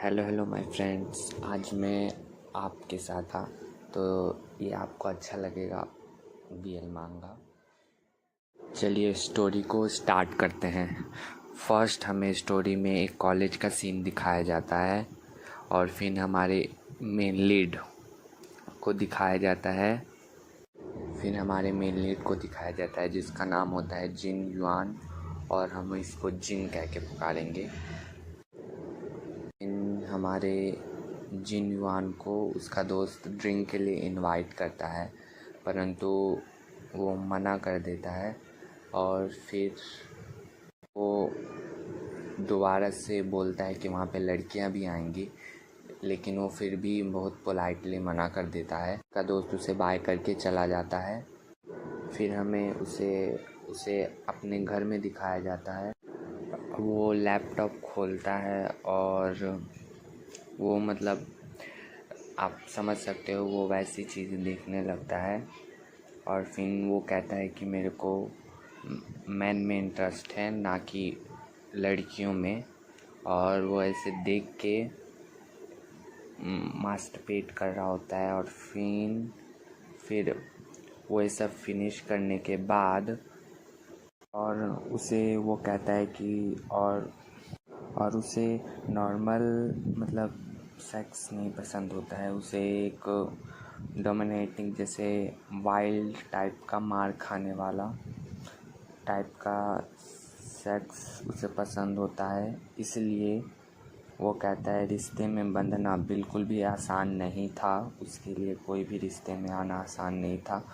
Hello hello my friends. आज मैं आपके साथ था तो ये आपको अच्छा लगेगा। BL मांगा। चलिए स्टोरी को स्टार्ट करते हैं। फर्स्ट हमें स्टोरी में एक कॉलेज का सीन दिखाया जाता है और फिर हमारे मेन लीड को दिखाया जाता है। जिसका नाम होता है जिन युआन और हम इसको जिन कह के पुकारेंगे। हमारे जिन युआन को उसका दोस्त ड्रिंक के लिए इनवाइट करता है, परंतु वो मना कर देता है और फिर वो दोबारा से बोलता है कि वहाँ पे लड़कियाँ भी आएंगी, लेकिन वो फिर भी बहुत पोलाइटली मना कर देता है। उसका दोस्त उसे बाय करके चला जाता है। फिर हमें उसे अपने घर में दिखाया जाता है। वो लैपटॉप खोलता है और वो आप समझ सकते हो वो वैसी चीज़ देखने लगता है और फिर वो कहता है कि मेरे को मैन में इंटरेस्ट है ना कि लड़कियों में। और वो ऐसे देख के मास्टरबेट कर रहा होता है और फिर वो ये सब फिनिश करने के बाद और उसे वो कहता है कि और उसे नॉर्मल सेक्स नहीं पसंद होता है। उसे एक डोमिनेटिंग जैसे वाइल्ड टाइप का मार खाने वाला टाइप का सेक्स उसे पसंद होता है। इसलिए वो कहता है रिश्ते में बंधना बिल्कुल भी आसान नहीं था। उसके लिए कोई भी रिश्ते में आना आसान नहीं था।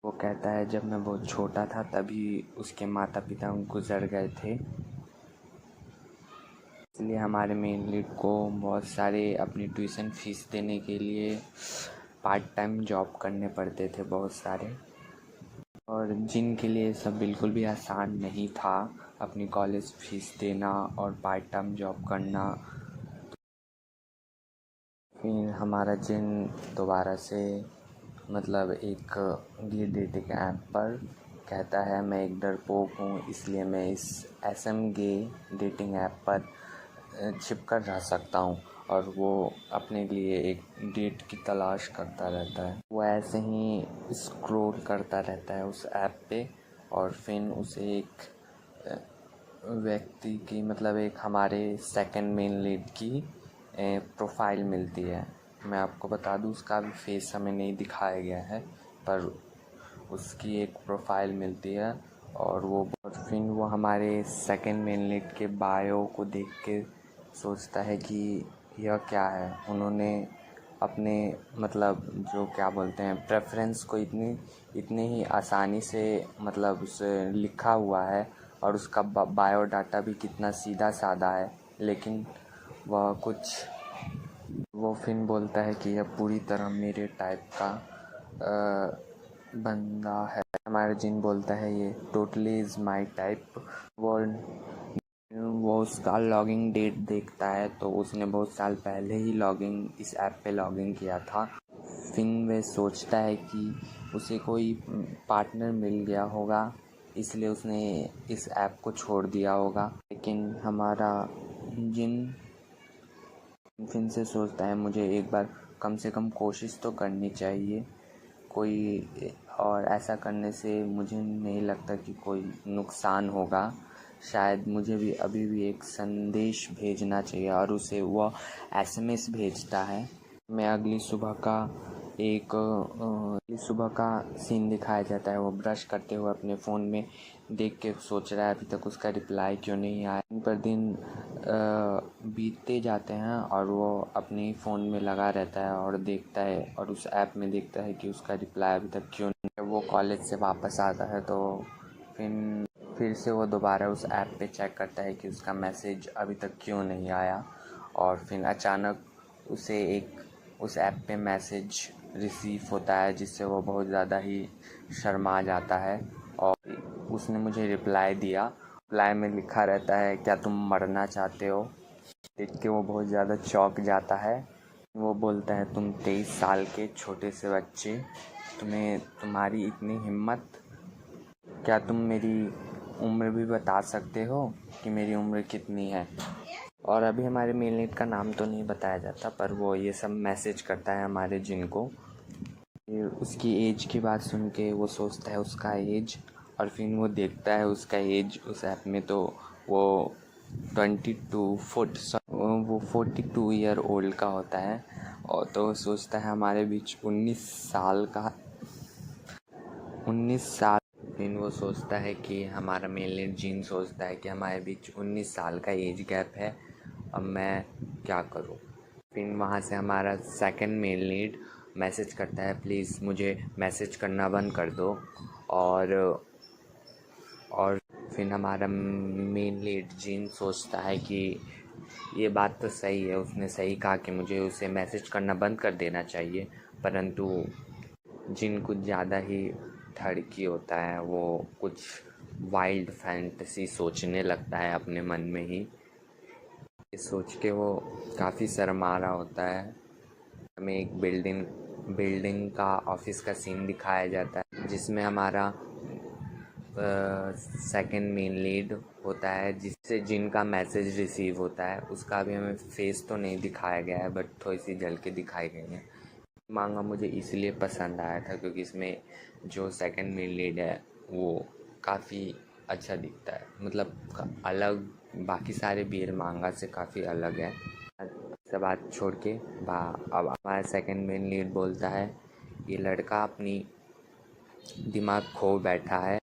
वो कहता है जब मैं बहुत छोटा था तभी उसके माता पिता गुजर गए थे, इसलिए हमारे मेन लीड को बहुत सारे अपनी ट्यूशन फीस देने के लिए पार्ट टाइम जॉब करने पड़ते थे बहुत सारे, और जिनके लिए सब बिल्कुल भी आसान नहीं था अपनी कॉलेज फीस देना और पार्ट टाइम जॉब करना। फिर हमारा जिन दोबारा से एक गे डेटिंग ऐप पर कहता है मैं एक डरपोक हूँ, इसलिए मैं इस SM गे डेटिंग ऐप पर छिप कर रह सकता हूँ। और वो अपने लिए एक डेट की तलाश करता रहता है। वो ऐसे ही स्क्रॉल करता रहता है उस ऐप पे और फिर उसे एक व्यक्ति की एक हमारे सेकंड मेन लीड की प्रोफाइल मिलती है। मैं आपको बता दूँ उसका भी फेस हमें नहीं दिखाया गया है, पर उसकी एक प्रोफाइल मिलती है और फिर वो हमारे सेकंड मेन लीड के बायो को देख के सोचता है कि यह क्या है। उन्होंने अपने जो क्या बोलते हैं प्रेफरेंस को इतनी ही आसानी से उसे लिखा हुआ है और उसका बायोडाटा भी कितना सीधा साधा है, लेकिन वो फिर बोलता है कि यह पूरी तरह मेरे टाइप का बंदा है। हमारा जिन बोलता है ये टोटली इज़ माय टाइप। वो उसका लॉगिन डेट देखता है तो उसने बहुत साल पहले ही इस ऐप पे लॉगिन किया था। फिर वह सोचता है कि उसे कोई पार्टनर मिल गया होगा, इसलिए उसने इस ऐप को छोड़ दिया होगा। लेकिन हमारा जिन फिर से सोचता है मुझे एक बार कम से कम कोशिश तो करनी चाहिए और ऐसा करने से मुझे नहीं लगता कि कोई नुकसान होगा। शायद मुझे भी अभी भी एक संदेश भेजना चाहिए और उसे वह SMS भेजता है। मैं अगली सुबह का सीन दिखाया जाता है। वो ब्रश करते हुए अपने फ़ोन में देख के सोच रहा है अभी तक उसका रिप्लाई क्यों नहीं आया। दिन पर दिन बीतते जाते हैं और वो अपने फ़ोन में लगा रहता है और देखता है और उस ऐप में देखता है कि उसका रिप्लाई अभी तक क्यों नहीं। वो कॉलेज से वापस आता है तो फिर से वो दोबारा उस ऐप पे चेक करता है कि उसका मैसेज अभी तक क्यों नहीं आया। और फिर अचानक उस ऐप पे मैसेज रिसीव होता है, जिससे वो बहुत ज़्यादा ही शर्मा जाता है। और उसने मुझे रिप्लाई दिया। रिप्लाई में लिखा रहता है क्या तुम मरना चाहते हो। देख के वो बहुत ज़्यादा चौंक जाता है। वो बोलता है तुम 23 साल के छोटे से बच्चे, तुम्हारी इतनी हिम्मत, क्या तुम मेरी उम्र भी बता सकते हो कि मेरी उम्र कितनी है। और अभी हमारे मेल लीड का नाम तो नहीं बताया जाता, पर वो ये सब मैसेज करता है हमारे जिन को। फिर उसकी एज की बात सुन के वो सोचता है उसका एज, और फिर वो देखता है उसका एज उस ऐप में, तो वो 42 ईयर ओल्ड का होता है। और तो सोचता है हमारे बीच 19 साल। फिर वो सोचता है कि हमारा मेल लीड जिन सोचता है कि हमारे बीच 19 साल का एज गैप है, अब मैं क्या करूं। फिर वहाँ से हमारा सेकंड मेल लीड मैसेज करता है, प्लीज़ मुझे मैसेज करना बंद कर दो। और फिर हमारा मेन लीड जिन सोचता है कि ये बात तो सही है, उसने सही कहा कि मुझे उसे मैसेज करना बंद कर देना चाहिए, परंतु जिन कुछ ज़्यादा ही धड़की होता है, वो कुछ वाइल्ड फैंटेसी सोचने लगता है अपने मन में ही। ये सोच के वो काफ़ी शर्मा रहा होता है। हमें एक बिल्डिंग का ऑफिस का सीन दिखाया जाता है, जिसमें हमारा सेकंड मेन लीड होता है, जिससे जिनका मैसेज रिसीव होता है। उसका भी हमें फेस तो नहीं दिखाया गया है, बट थोड़ी सी झलकें दिखाई गई हैं। मांगा मुझे इसलिए पसंद आया था क्योंकि इसमें जो सेकंड मेन लीड है वो काफ़ी अच्छा दिखता है, मतलब अलग, बाकी सारे बीयर मांगा से काफ़ी अलग है। सब बात छोड़ के अब हमारा सेकंड मेन लीड बोलता है, ये लड़का अपनी दिमाग खो बैठा है।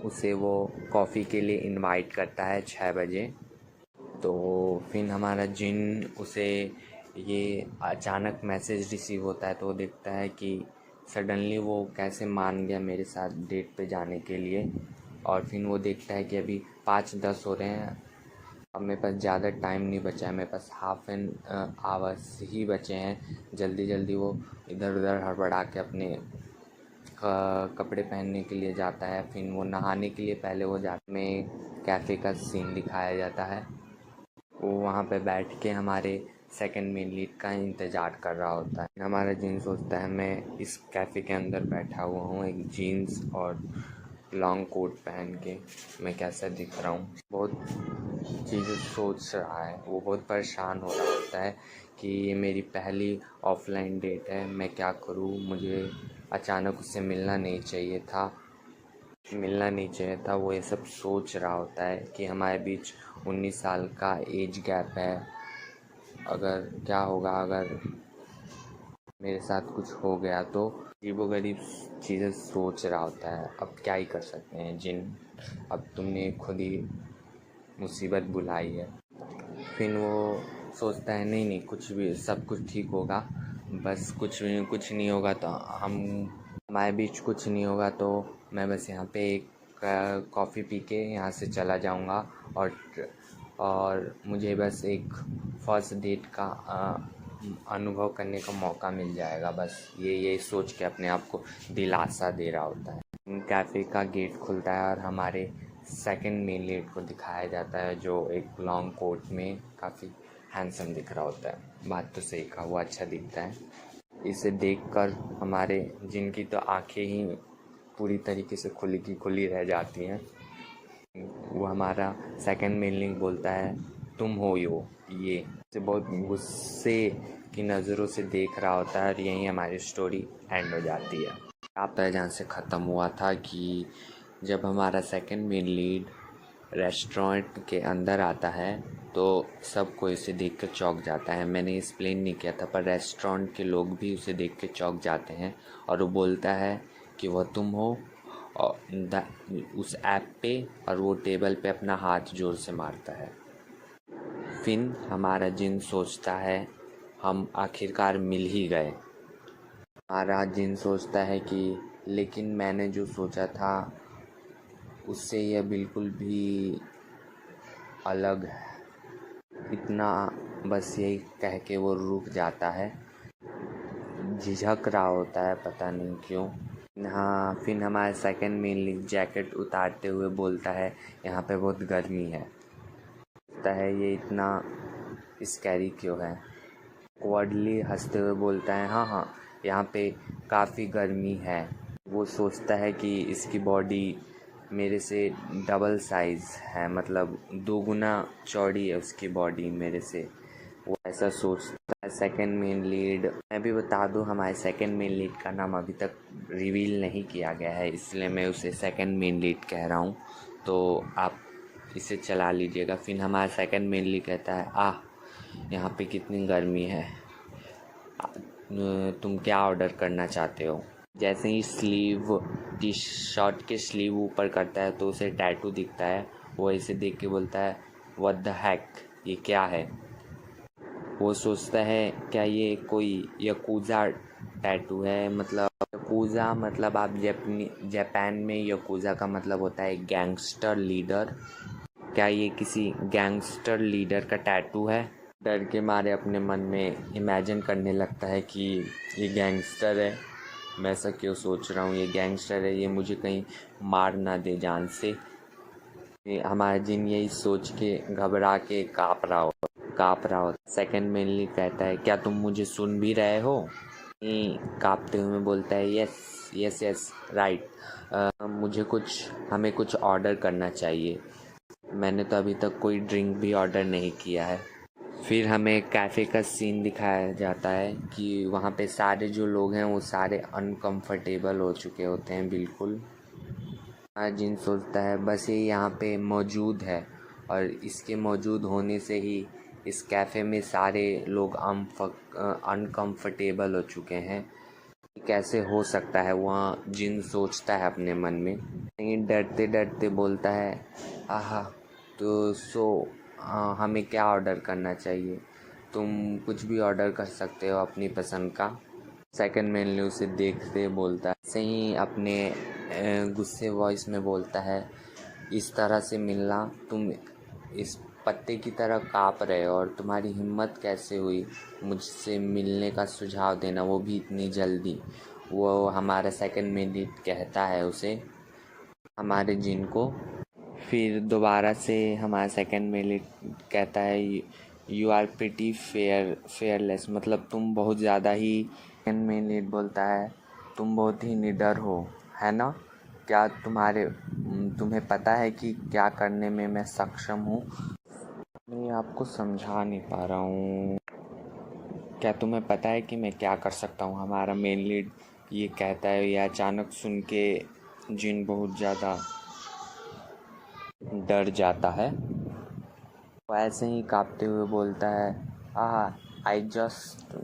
उसे वो कॉफ़ी के लिए इनवाइट करता है 6 बजे। तो फिर हमारा जिन उसे ये अचानक मैसेज रिसीव होता है, तो वो देखता है कि सडनली वो कैसे मान गया मेरे साथ डेट पे जाने के लिए। और फिर वो देखता है कि अभी 5:10 हो रहे हैं, अब मेरे पास ज़्यादा टाइम नहीं बचा है, मेरे पास हाफ एन आवर्स ही बचे हैं। जल्दी वो इधर उधर हड़बड़ा के अपने कपड़े पहनने के लिए जाता है। फिर वो नहाने के लिए पहले वो में कैफ़े का सीन दिखाया जाता है। वो वहाँ पे बैठ के हमारे सेकंड मेन लीड का इंतज़ार कर रहा होता है। हमारा जिन सोचता है मैं इस कैफ़े के अंदर बैठा हुआ हूँ, एक जीन्स और लॉन्ग कोट पहन के मैं कैसा दिख रहा हूँ। बहुत चीज़ें सोच रहा है, वो बहुत परेशान हो रहा होता है कि ये मेरी पहली ऑफलाइन डेट है, मैं क्या करूँ। मुझे अचानक उससे मिलना नहीं चाहिए था। वो ये सब सोच रहा होता है कि हमारे बीच 19 साल का एज गैप है। अगर क्या होगा, अगर मेरे साथ कुछ हो गया तो। अजीबोगरीब चीज़ें सोच रहा होता है। अब क्या ही कर सकते हैं जिन, अब तुमने खुद ही मुसीबत बुलाई है। फिर वो सोचता है नहीं कुछ भी, सब कुछ ठीक होगा, बस कुछ नहीं होगा तो हमारे बीच कुछ नहीं होगा, तो मैं बस यहाँ पे एक कॉफ़ी पी के यहाँ से चला जाऊँगा। और मुझे बस एक फर्स्ट डेट का अनुभव करने का मौका मिल जाएगा, बस ये सोच के अपने आप को दिलासा दे रहा होता है। कैफ़े का गेट खुलता है और हमारे सेकंड मेन लीड को दिखाया जाता है, जो एक लॉन्ग कोट में काफ़ी हैंडसम दिख रहा होता है। बात तो सही कहा, वो अच्छा दिखता है। इसे देखकर हमारे जिनकी तो आंखें ही पूरी तरीके से खुली की खुली रह जाती हैं। वो हमारा सेकंड मेन लीड बोलता है, तुम हो ये से बहुत गुस्से की नज़रों से देख रहा होता है, और यहीं हमारी स्टोरी एंड हो जाती है। आप जहाँ से ख़त्म हुआ था कि जब हमारा सेकंड मेन लीड रेस्टोरेंट के अंदर आता है तो सब कोई उसे देख कर चौंक जाता है। मैंने एक्सप्लेन नहीं किया था, पर रेस्टोरेंट के लोग भी उसे देख के चौंक जाते हैं। और वो बोलता है कि वह तुम हो, और उस ऐप पे, और वो टेबल पे अपना हाथ जोर से मारता है। फिर हमारा जिन सोचता है हम आखिरकार मिल ही गए। हमारा जिन सोचता है कि लेकिन मैंने जो सोचा था उससे यह बिल्कुल भी अलग है। इतना बस यही कह के वो रुक जाता है, झिझक रहा होता है, पता नहीं क्यों। हाँ, फिर हमारा सेकंड मेन लीड जैकेट उतारते हुए बोलता है, यहाँ पे बहुत गर्मी है। बोलता है ये इतना स्कैरी क्यों है। वर्डली हंसते हुए बोलता है, हाँ यहाँ पे काफ़ी गर्मी है। वो सोचता है कि इसकी बॉडी मेरे से डबल साइज़ है, मतलब 2 गुना चौड़ी है उसकी बॉडी मेरे से। वो ऐसा सोचता है। सेकंड मेन लीड, मैं भी बता दूं, हमारे सेकंड मेन लीड का नाम अभी तक रिवील नहीं किया गया है, इसलिए मैं उसे सेकंड मेन लीड कह रहा हूँ, तो आप इसे चला लीजिएगा। फिर हमारा सेकंड मेन लीड कहता है, यहाँ पे कितनी गर्मी है, तुम क्या ऑर्डर करना चाहते हो। जैसे ही स्लीव, टी शर्ट के स्लीव ऊपर करता है तो उसे टैटू दिखता है। वो इसे देख के बोलता है, व्हाट द हैक, ये क्या है। वो सोचता है क्या ये कोई यकूज़ा टैटू है। मतलब यकूज़ा, मतलब आप जापान में यकूज़ा का मतलब होता है गैंगस्टर लीडर। क्या ये किसी गैंगस्टर लीडर का टैटू है। डर के मारे अपने मन में इमेजिन करने लगता है कि ये गैंगस्टर है। मैं ऐसा क्यों सोच रहा हूँ, ये गैंगस्टर है, ये मुझे कहीं मार ना दे जान से। हमारा जिन यही सोच के घबरा के काँप रहा हो। सेकंड मेनली कहता है, क्या तुम मुझे सुन भी रहे हो। काँपते हुए बोलता है, यस यस यस राइट, हमें कुछ ऑर्डर करना चाहिए। मैंने तो अभी तक कोई ड्रिंक भी ऑर्डर नहीं किया है। फिर हमें कैफ़े का सीन दिखाया जाता है कि वहाँ पे सारे जो लोग हैं वो सारे अनकंफर्टेबल हो चुके होते हैं बिल्कुल। जिन सोचता है बस ये यहाँ पे मौजूद है और इसके मौजूद होने से ही इस कैफ़े में सारे लोग अनकंफर्टेबल हो चुके हैं। कैसे हो सकता है, वहाँ जिन सोचता है अपने मन में। डरते डरते बोलता है, आहा, तो हमें क्या ऑर्डर करना चाहिए। तुम कुछ भी ऑर्डर कर सकते हो अपनी पसंद का। सेकंड मेन्यू उसे देखते बोलता है, सही अपने गुस्से वॉइस में बोलता है, इस तरह से मिलना, तुम इस पत्ते की तरह काँप रहे हो और तुम्हारी हिम्मत कैसे हुई मुझसे मिलने का सुझाव देना, वो भी इतनी जल्दी। वो हमारा सेकंड मेन्यू कहता है उसे, हमारे जिन को। फिर दोबारा से हमारा सेकंड मेल कहता है, यू आर प्रिटी फेयरलेस, मतलब तुम बहुत ज़्यादा ही। सेकंड मेल लीड बोलता है, तुम बहुत ही निडर हो, है ना। क्या तुम्हें पता है कि क्या करने में मैं सक्षम हूँ। मैं आपको समझा नहीं पा रहा हूँ। क्या तुम्हें पता है कि मैं क्या कर सकता हूँ। हमारा मेन लीड ये कहता है। ये अचानक सुन के जिन बहुत ज़्यादा डर जाता है। वो ऐसे ही काँपते हुए बोलता है,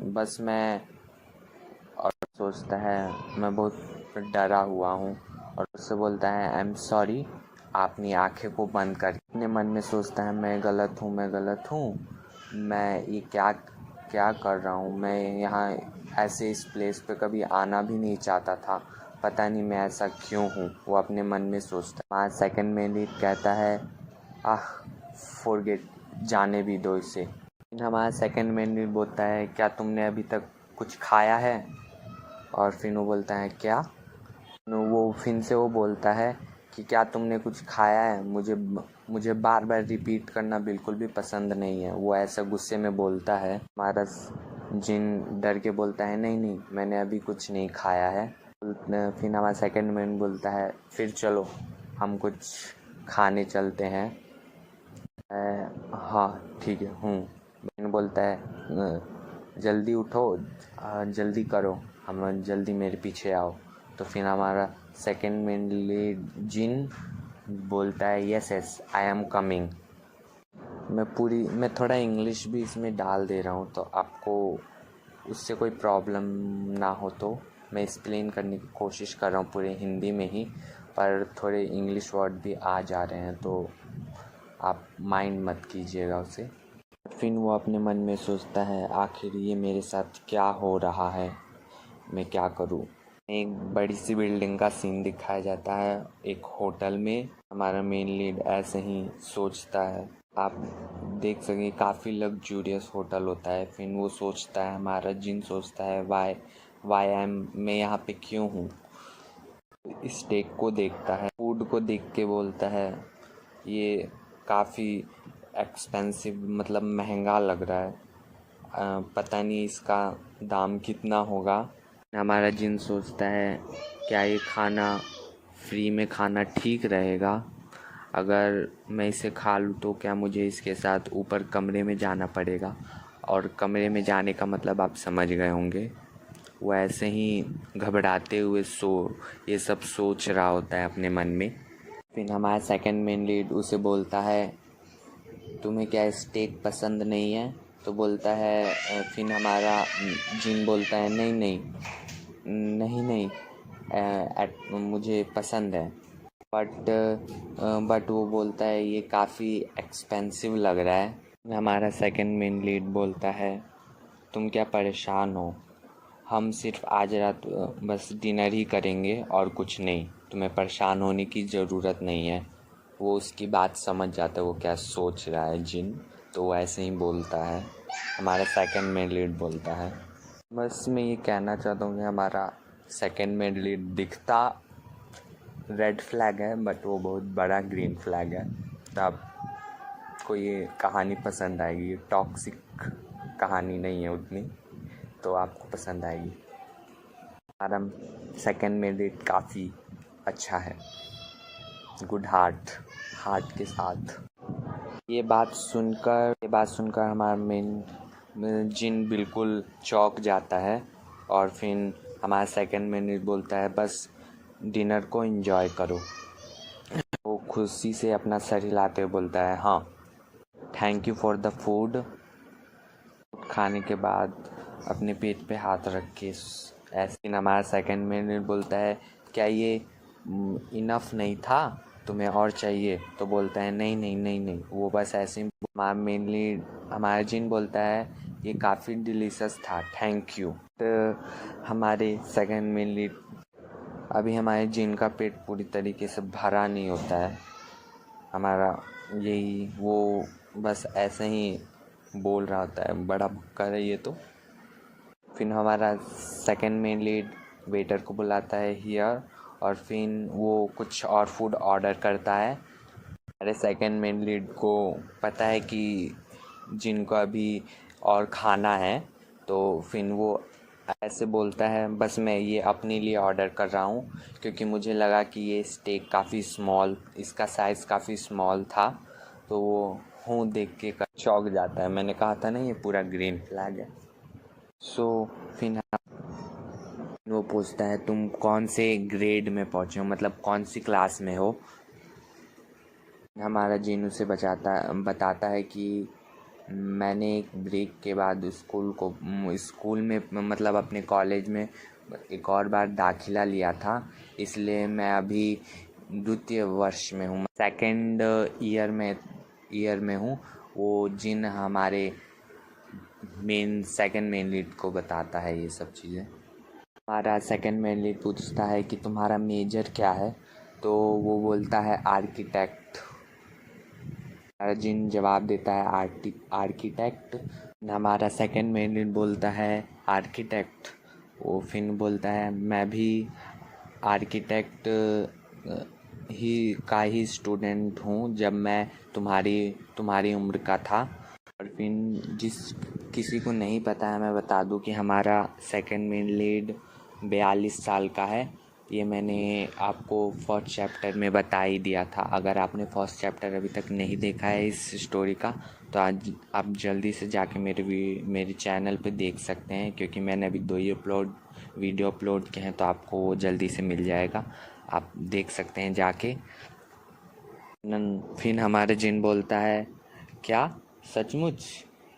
बस मैं, और सोचता है मैं बहुत डरा हुआ हूँ, और उससे बोलता है, आई एम सॉरी। अपनी आंखें को बंद कर अपने मन में सोचता है, मैं गलत हूँ, मैं ये क्या क्या कर रहा हूँ। मैं यहाँ ऐसे इस प्लेस पे कभी आना भी नहीं चाहता था, पता नहीं मैं ऐसा क्यों हूँ। वो अपने मन में सोचता है। सेकंड में लीड कहता है, फॉरगेट, जाने भी दो इसे। हमारा सेकंड में बोलता है, क्या तुमने अभी तक कुछ खाया है। और फिर वो बोलता है, क्या। वो बोलता है कि क्या तुमने कुछ खाया है। मुझे बार बार रिपीट करना बिल्कुल भी पसंद नहीं है। वो ऐसा गुस्से में बोलता है। हमारा जिन डर के बोलता है, नहीं मैंने अभी कुछ नहीं खाया है। फिर हमारा सेकंड में बोलता है, फिर चलो हम कुछ खाने चलते हैं। हाँ ठीक है। मैंने बोलता है, जल्दी उठो, जल्दी करो, हम जल्दी मेरे पीछे आओ। तो फिर हमारा सेकंड मेनली जिन बोलता है, यस आई एम कमिंग। मैं थोड़ा इंग्लिश भी इसमें डाल दे रहा हूँ, तो आपको उससे कोई प्रॉब्लम ना हो तो मैं एक्सप्लेन करने की कोशिश कर रहा हूँ पूरे हिंदी में ही, पर थोड़े इंग्लिश वर्ड भी आ जा रहे हैं, तो आप माइंड मत कीजिएगा उसे। फिर वो अपने मन में सोचता है, आखिर ये मेरे साथ क्या हो रहा है, मैं क्या करूँ। एक बड़ी सी बिल्डिंग का सीन दिखाया जाता है एक होटल में। हमारा मेन लीड ऐसे ही सोचता है, आप देख सकें काफ़ी लग्जूरियस होटल होता है। फिर वो सोचता है, हमारा जिन सोचता है, मैं यहाँ पे क्यों हूँ। स्टेक को देखता है, फूड को देख के बोलता है, ये काफ़ी एक्सपेंसिव, मतलब महंगा लग रहा है, पता नहीं इसका दाम कितना होगा। हमारा जिन सोचता है, क्या ये खाना फ्री में खाना ठीक रहेगा? अगर मैं इसे खा लूँ तो क्या मुझे इसके साथ ऊपर कमरे में जाना पड़ेगा? और कमरे में जाने का मतलब आप समझ गए होंगे। वो ऐसे ही घबराते हुए ये सब सोच रहा होता है अपने मन में। फिर हमारा सेकंड मेन लीड उसे बोलता है, तुम्हें क्या स्टेक पसंद नहीं है? तो बोलता है फिर हमारा जिन बोलता है, नहीं नहीं नहीं नहीं, मुझे पसंद है। बट वो बोलता है ये काफ़ी एक्सपेंसिव लग रहा है। हमारा सेकंड मेन लीड बोलता है, तुम क्या परेशान हो? हम सिर्फ आज रात बस डिनर ही करेंगे और कुछ नहीं, तुम्हें परेशान होने की ज़रूरत नहीं है। वो उसकी बात समझ जाता है वो क्या सोच रहा है जिन, तो वो ऐसे ही बोलता है। हमारा सेकंड मेन लीड बोलता है, बस मैं ये कहना चाहता हूँ कि हमारा सेकंड मेन लीड दिखता रेड फ्लैग है बट वो बहुत बड़ा ग्रीन फ्लैग है। तो आपको ये कहानी पसंद आएगी। ये टॉक्सिक कहानी नहीं है उतनी, तो आपको पसंद आएगी। हमारा सेकंड मेन लीड काफ़ी अच्छा है, गुड हार्ट के साथ। ये बात सुनकर हमारा मेन जिन बिल्कुल चौंक जाता है और फिर हमारा सेकंड मेन लीड बोलता है, बस डिनर को एंजॉय करो। वो खुशी से अपना सर हिलाते हुए बोलता है, हाँ thank you for the food. खाने के बाद अपने पेट पे हाथ रख के ऐसे हमारा सेकंड मेन बोलता है, क्या ये इनफ नहीं था, तुम्हें और चाहिए? तो बोलता है, नहीं नहीं नहीं नहीं, वो बस ऐसे ही। हमारा जिन बोलता है, ये काफ़ी डिलीशियस था, थैंक यू। तो हमारे सेकंड मेन लीड अभी हमारे जिन का पेट पूरी तरीके से भरा नहीं होता है। हमारा यही वो बस ऐसे ही बोल रहा होता है, बड़ा भुक्कड़ है ये तो। फिर हमारा सेकंड मेन लीड वेटर को बुलाता है हियर, और फिर वो कुछ और फूड ऑर्डर करता है। हमारे सेकंड मेन लीड को पता है कि जिनको अभी और खाना है, तो फिर वो ऐसे बोलता है, बस मैं ये अपने लिए ऑर्डर कर रहा हूँ क्योंकि मुझे लगा कि ये स्टेक काफ़ी स्मॉल, इसका साइज़ काफ़ी स्मॉल था। तो वो हूँ देख के चौंक जाता है। मैंने कहा था ना ये पूरा ग्रीन फ्लैग है। फिर वो पूछता है, तुम कौन से ग्रेड में पहुँचे हो, मतलब कौन सी क्लास में हो? हमारा जीनू से बताता है कि मैंने एक ब्रेक के बाद स्कूल में मतलब अपने कॉलेज में एक और बार दाखिला लिया था, इसलिए मैं अभी द्वितीय वर्ष में हूँ, सेकंड ईयर में हूँ। वो जिन हमारे सेकंड मेन लीड को बताता है ये सब चीज़ें। हमारा सेकंड मेन लीड पूछता है कि तुम्हारा मेजर क्या है? तो वो बोलता है आर्किटेक्ट। जिन जवाब देता है आर्किटेक्ट। हमारा सेकंड मेन लीड बोलता है आर्किटेक्ट। वो फिर बोलता है, मैं भी आर्किटेक्ट ही स्टूडेंट हूँ जब मैं तुम्हारी उम्र का था। और फिर जिस किसी को नहीं पता है मैं बता दूँ कि हमारा सेकंड मेन लीड 42 साल का है। ये मैंने आपको फर्स्ट चैप्टर में बता ही दिया था। अगर आपने फर्स्ट चैप्टर अभी तक नहीं देखा है इस स्टोरी का, तो आज आप जल्दी से जाके मेरे चैनल पे देख सकते हैं, क्योंकि मैंने अभी 2 ही वीडियो अपलोड किए हैं, तो आपको वो जल्दी से मिल जाएगा, आप देख सकते हैं जाके। फिर हमारे जिन बोलता है, क्या सचमुच?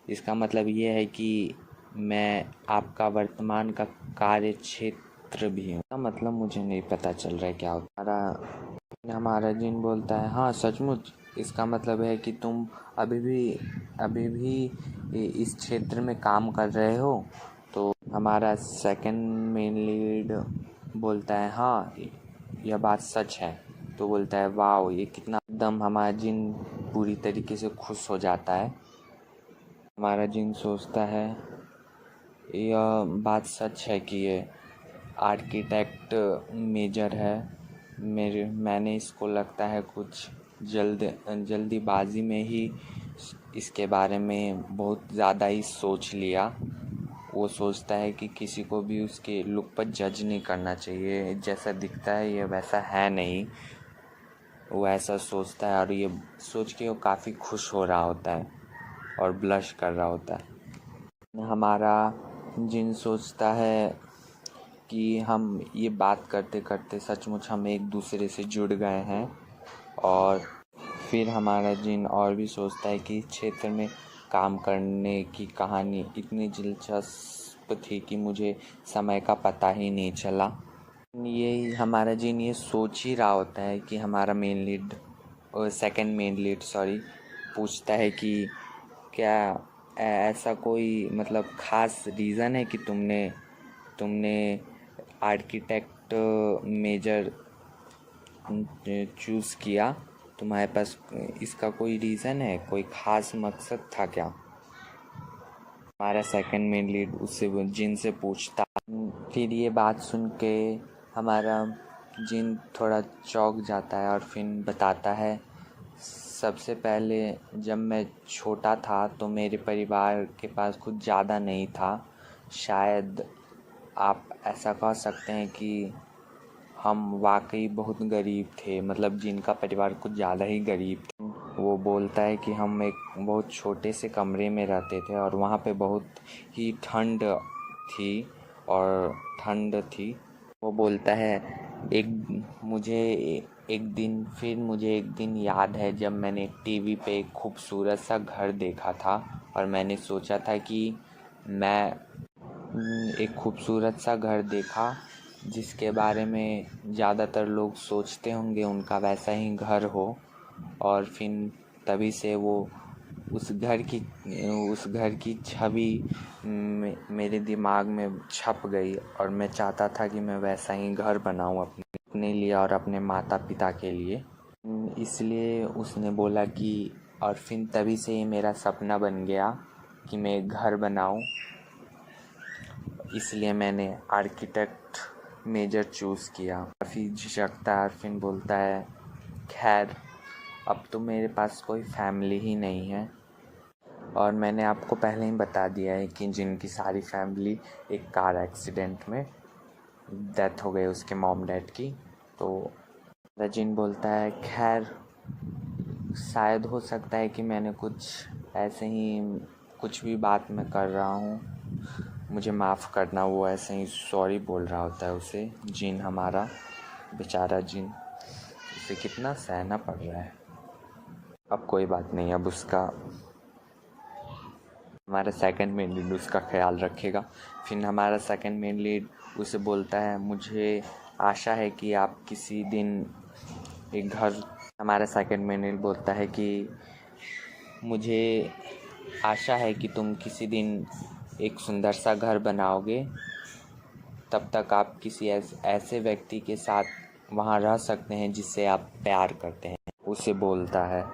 इसका मतलब ये है कि मैं आपका वर्तमान का कार्य क्षेत्र भी हूँ। इसका मतलब मुझे नहीं पता चल रहा है क्या होता है। हमारा जिन बोलता है, हाँ सचमुच, इसका मतलब है कि तुम अभी भी इस क्षेत्र में काम कर रहे हो? तो हमारा सेकंड मेन लीड बोलता है, हाँ यह बात सच है। तो बोलता है, वाह ये कितना, एकदम हमारा जिन पूरी तरीके से खुश हो जाता है। हमारा जिन सोचता है, यह बात सच है कि ये आर्किटेक्ट मेजर है। मैंने इसको लगता है कुछ जल्दीबाजी में ही इसके बारे में बहुत ज़्यादा ही सोच लिया। वो सोचता है कि किसी को भी उसके लुक पर जज नहीं करना चाहिए, जैसा दिखता है ये वैसा है नहीं, वो ऐसा सोचता है और ये सोच के वो काफ़ी खुश हो रहा होता है और ब्लश कर रहा होता है। हमारा जिन सोचता है कि हम ये बात करते करते सचमुच हम एक दूसरे से जुड़ गए हैं, और फिर हमारा जिन और भी सोचता है कि इस क्षेत्र में काम करने की कहानी इतनी दिलचस्प थी कि मुझे समय का पता ही नहीं चला। ये हमारा जिन ये सोच ही रहा होता है कि हमारा सेकंड मेन लीड पूछता है कि क्या ऐसा कोई मतलब ख़ास रीज़न है कि तुमने आर्किटेक्ट मेजर चूज़ किया, तुम्हारे पास इसका कोई रीज़न है, कोई ख़ास मकसद था क्या? हमारा सेकंड मेन लीड उससे जिन से पूछता। फिर ये बात सुन के हमारा जिन थोड़ा चौंक जाता है और फिर बताता है, सबसे पहले जब मैं छोटा था तो मेरे परिवार के पास कुछ ज़्यादा नहीं था। शायद आप ऐसा कह सकते हैं कि हम वाकई बहुत गरीब थे, मतलब जिनका परिवार कुछ ज़्यादा ही गरीब था। वो बोलता है कि हम एक बहुत छोटे से कमरे में रहते थे और वहाँ पे बहुत ही थी ठंड थी। वो बोलता है मुझे एक दिन याद है जब मैंने टीवी पे एक खूबसूरत सा घर देखा था और मैंने सोचा था कि मैं एक खूबसूरत सा घर देखा जिसके बारे में ज़्यादातर लोग सोचते होंगे उनका वैसा ही घर हो, और फिर तभी से वो उस घर की छवि मेरे दिमाग में छप गई और मैं चाहता था कि मैं वैसा ही घर बनाऊं अपने लिए और अपने माता पिता के लिए। इसलिए उसने बोला कि और फिर तभी से ये मेरा सपना बन गया कि मैं एक घर बनाऊं, इसलिए मैंने आर्किटेक्ट मेजर चूज़ किया। काफ़ी झिझकता है और फिर बोलता है, खैर अब तो मेरे पास कोई फैमिली ही नहीं है, और मैंने आपको पहले ही बता दिया है कि जिनकी सारी फैमिली एक कार एक्सीडेंट में डेथ हो गई उसके मॉम डैड की। तो रजिन बोलता है, खैर शायद हो सकता है कि मैंने कुछ ऐसे ही कुछ भी बात मैं कर रहा हूँ, मुझे माफ़ करना। वो ऐसे ही सॉरी बोल रहा होता है उसे। जिन हमारा बेचारा जिन, उसे कितना सहना पड़ रहा है। अब कोई बात नहीं, अब हमारा सेकंड मेन लीड उसका ख्याल रखेगा। फिर हमारा सेकंड मेन लीड उसे बोलता है, मुझे आशा है कि आप किसी दिन एक घर। हमारा सेकंड मेन लीड बोलता है कि मुझे आशा है कि तुम किसी दिन एक सुंदर सा घर बनाओगे, तब तक आप किसी ऐसे व्यक्ति के साथ वहाँ रह सकते हैं जिससे आप प्यार करते हैं, उसे बोलता है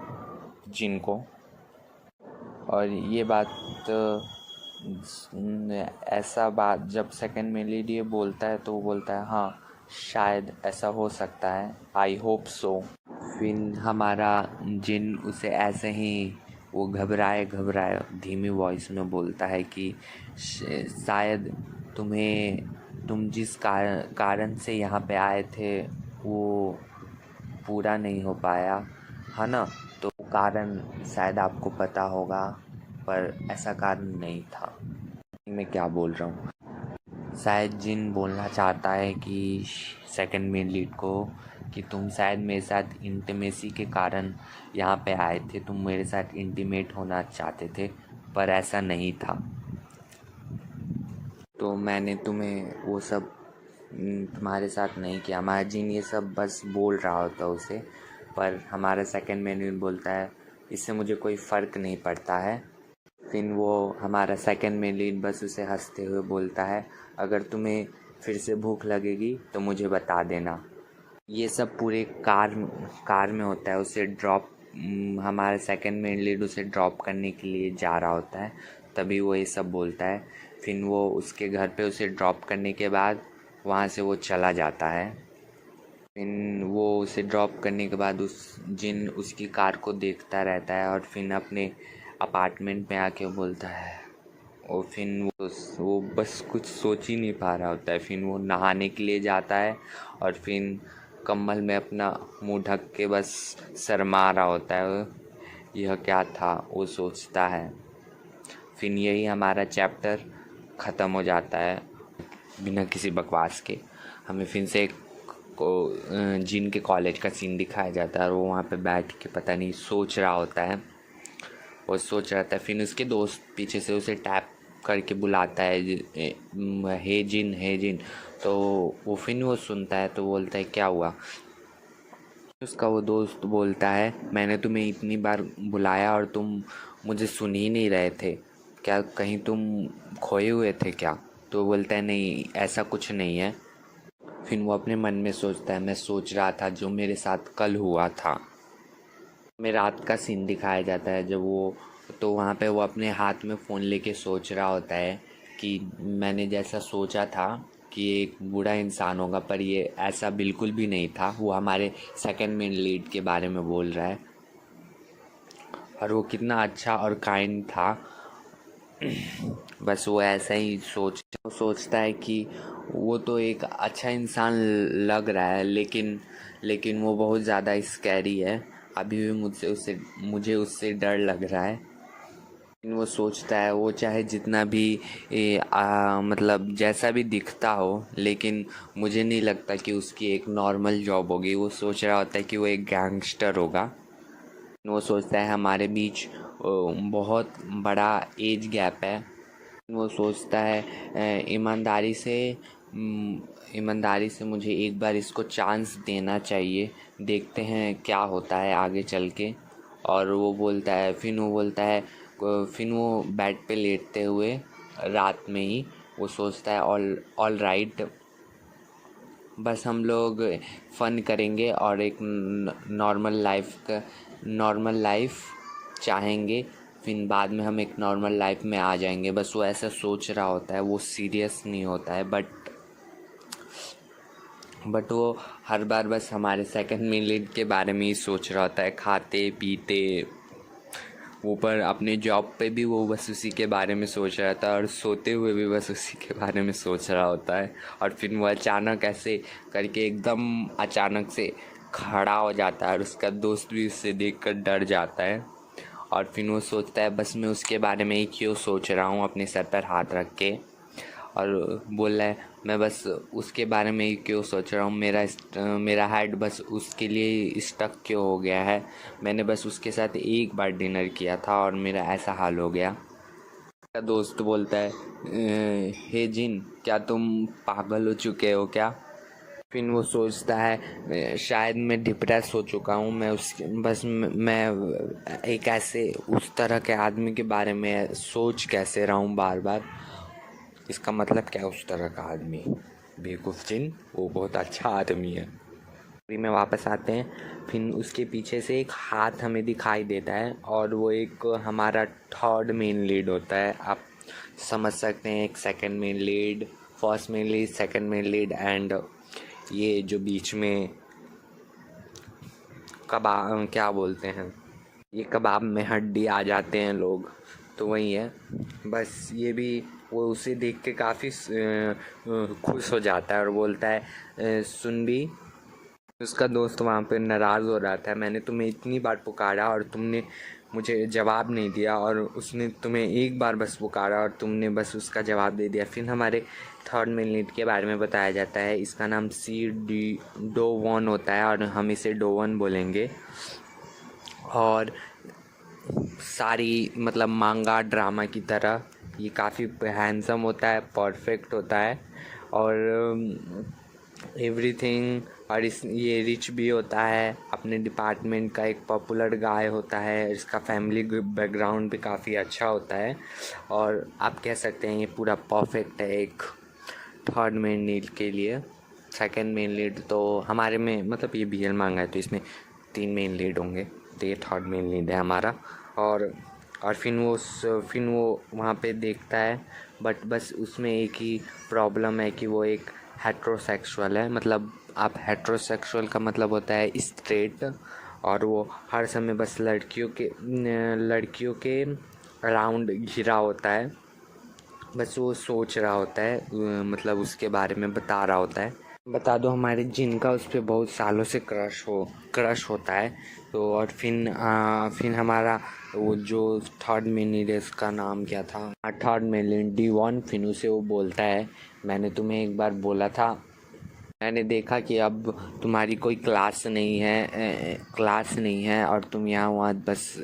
जिनको। और ये बात ऐसा बात जब सेकंड में लीड ये बोलता है तो वो बोलता है, हाँ शायद ऐसा हो सकता है, आई होप सो। फिर हमारा जिन उसे ऐसे ही वो घबराए धीमी वॉइस में बोलता है कि शायद तुम जिस कारण से यहाँ पे आए थे वो पूरा नहीं हो पाया है ना, तो कारण शायद आपको पता होगा, पर ऐसा कारण नहीं था। मैं क्या बोल रहा हूँ, शायद जिन बोलना चाहता है कि सेकंड मेन लीड को कि तुम शायद मेरे साथ इंटीमेसी के कारण यहाँ पे आए थे, तुम मेरे साथ इंटीमेट होना चाहते थे, पर ऐसा नहीं था, तो मैंने तुम्हें वो सब तुम्हारे साथ नहीं किया। हमारा जिन ये सब बस बोल रहा होता उसे, पर हमारा सेकंड मेन लीड बोलता है, इससे मुझे कोई फ़र्क नहीं पड़ता है। फिर वो हमारा सेकंड मेन लीड बस उसे हंसते हुए बोलता है, अगर तुम्हें फिर से भूख लगेगी तो मुझे बता देना। ये सब पूरे कार में होता है। हमारा सेकंड मेन लीड उसे ड्रॉप करने के लिए जा रहा होता है, तभी वो ये सब बोलता है। फिर वो उसके घर पे उसे ड्रॉप करने के बाद वहाँ से वो चला जाता है। फिर वो उसे ड्रॉप करने के बाद उसकी कार को देखता रहता है और फिर अपने अपार्टमेंट में आके बोलता है, और फिर वो बस कुछ सोच ही नहीं पा रहा होता है। फिर वो नहाने के लिए जाता है और फिर कंबल में अपना मुंह ढक के बस शर्मा रहा होता है। यह क्या था वो सोचता है। फिर यही हमारा चैप्टर ख़त्म हो जाता है बिना किसी बकवास के। हमें फिर से जिन के कॉलेज का सीन दिखाया जाता है और वो वहाँ पे बैठ के पता नहीं सोच रहा होता है। वो सोच रहा था, फिर उसके दोस्त पीछे से उसे टैप करके बुलाता है, हे जिन हे जिन। तो वो फिर वो सुनता है तो बोलता है क्या हुआ। उसका वो दोस्त बोलता है मैंने तुम्हें इतनी बार बुलाया और तुम मुझे सुन ही नहीं रहे थे, क्या कहीं तुम खोए हुए थे क्या। तो बोलता है नहीं ऐसा कुछ नहीं है। फिर वो अपने मन में सोचता है मैं सोच रहा था जो मेरे साथ कल हुआ था। में रात का सीन दिखाया जाता है जब वो, तो वहाँ पे वो अपने हाथ में फ़ोन लेके सोच रहा होता है कि मैंने जैसा सोचा था कि एक बूढ़ा इंसान होगा, पर ये ऐसा बिल्कुल भी नहीं था। वो हमारे सेकंड मेन लीड के बारे में बोल रहा है और वो कितना अच्छा और काइंड था। बस वो ऐसा ही सोचता है कि वो तो एक अच्छा इंसान लग रहा है, लेकिन वो बहुत ज़्यादा स्कैरी है। अभी भी मुझे उससे डर लग रहा है। वो सोचता है वो चाहे जितना भी मतलब जैसा भी दिखता हो, लेकिन मुझे नहीं लगता कि उसकी एक नॉर्मल जॉब होगी। वो सोच रहा होता है कि वो एक गैंगस्टर होगा। वो सोचता है हमारे बीच बहुत बड़ा एज गैप है। वो सोचता है ईमानदारी से मुझे एक बार इसको चांस देना चाहिए, देखते हैं क्या होता है आगे चल के। और वो बोलता है फिर वो बेड पे लेटते हुए रात में ही वो सोचता है ऑल राइट, बस हम लोग फ़न करेंगे और एक नॉर्मल लाइफ चाहेंगे, फिर बाद में हम एक नॉर्मल लाइफ में आ जाएंगे। बस वो ऐसा सोच रहा होता है, वो सीरियस नहीं होता है। बट वो हर बार बस हमारे सेकंड मेन लीड के बारे में ही सोच रहा होता है, खाते पीते। ऊपर अपने जॉब पे भी वो बस उसी के बारे में सोच रहा था और सोते हुए भी बस उसी के बारे में सोच रहा होता है। और फिर वो अचानक ऐसे करके एकदम अचानक से खड़ा हो जाता है और उसका दोस्त भी उससे देखकर डर जाता है। और फिर वो सोचता है बस मैं उसके बारे में ही क्यों सोच रहा हूँ, अपने सर पर हाथ रख के। और बोल रहा है मैं बस उसके बारे में ही क्यों सोच रहा हूँ, मेरा हेड बस उसके लिए स्टक क्यों हो गया है। मैंने बस उसके साथ एक बार डिनर किया था और मेरा ऐसा हाल हो गया। मेरा दोस्त बोलता है हे जिन क्या तुम पागल हो चुके हो क्या। फिर वो सोचता है शायद मैं डिप्रेस हो चुका हूँ। मैं एक ऐसे उस तरह के आदमी के बारे में सोच कैसे रहा हूँ बार बार। इसका मतलब क्या उस तरह का आदमी, बेवकूफ़ जिन वो बहुत अच्छा आदमी है। फिर में वापस आते हैं, फिर उसके पीछे से एक हाथ हमें दिखाई देता है और वो एक हमारा थर्ड मेन लीड होता है। आप समझ सकते हैं, एक second main lead, first main lead, second main lead and ये जो बीच में कबाब क्या बोलते हैं, ये कबाब में हड्डी आ जाते हैं लोग, तो वही है। बस ये भी वो उसे देख के काफ़ी खुश हो जाता है और बोलता है सुन भी। उसका दोस्त वहाँ पे नाराज़ हो रहा था, मैंने तुम्हें इतनी बार पुकारा और तुमने मुझे जवाब नहीं दिया, और उसने तुम्हें एक बार बस पुकारा और तुमने बस उसका जवाब दे दिया। फिर हमारे थर्ड मिनट के बारे में बताया जाता है। इसका नाम डोवन होता है और हम इसे डोवन बोलेंगे। और सारी मतलब मांगा ड्रामा की तरह ये काफ़ी हैंडसम होता है, परफेक्ट होता है और एवरीथिंग। और ये रिच भी होता है, अपने डिपार्टमेंट का एक पॉपुलर गाय होता है, इसका फैमिली बैकग्राउंड भी काफ़ी अच्छा होता है। और आप कह सकते हैं ये पूरा परफेक्ट है एक थर्ड मेन लीड के लिए। सेकंड मेन लीड तो हमारे में मतलब ये BL मांगा है तो इसमें 3 मेन लीड होंगे, तो ये थर्ड मेन लीड है हमारा। और फिर वो वहाँ पे देखता है, बट बस उसमें एक ही प्रॉब्लम है कि वो एक हेट्रोसेक्सुअल है। मतलब आप हेट्रोसेक्सुअल का मतलब होता है स्ट्रेट, और वो हर समय बस लड़कियों के अराउंड घिरा होता है। बस वो सोच रहा होता है, मतलब उसके बारे में बता रहा होता है। बता दो हमारे जिन का उस पर बहुत सालों से क्रश होता है। तो और फिर हमारा वो जो थर्ड मेन लीड है उसका नाम क्या था, थर्ड मेन लीड D1, फिर उसे वो बोलता है मैंने तुम्हें एक बार बोला था, मैंने देखा कि अब तुम्हारी कोई क्लास नहीं है और तुम यहाँ वहाँ बस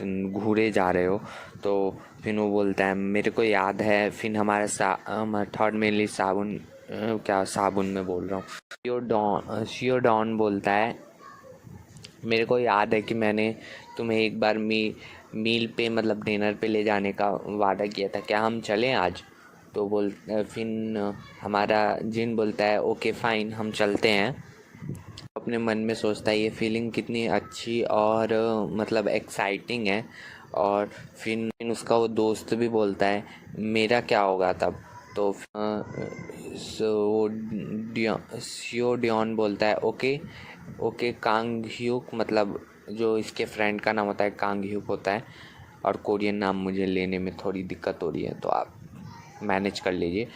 घूरे जा रहे हो। तो फिर वो बोलता है मेरे को याद है। फिर हमारा थर्ड मेनली साबुन में बोल रहा हूँ, शियोडॉन बोलता है मेरे को याद है कि मैंने तुम्हें एक बार मील पे मतलब डिनर पे ले जाने का वादा किया था, क्या हम चलें आज? तो फिर हमारा जिन बोलता है ओके फाइन हम चलते हैं। अपने मन में सोचता है ये फीलिंग कितनी अच्छी और मतलब एक्साइटिंग है। और फिर उसका वो दोस्त भी बोलता है मेरा क्या होगा तब? तो सियो डियोन बोलता है ओके ओके कांग ह्यूक, मतलब जो इसके फ्रेंड का नाम होता है कांग ह्यूक होता है, और कोरियन नाम मुझे लेने में थोड़ी दिक्कत हो रही है तो आप मैनेज कर लीजिए।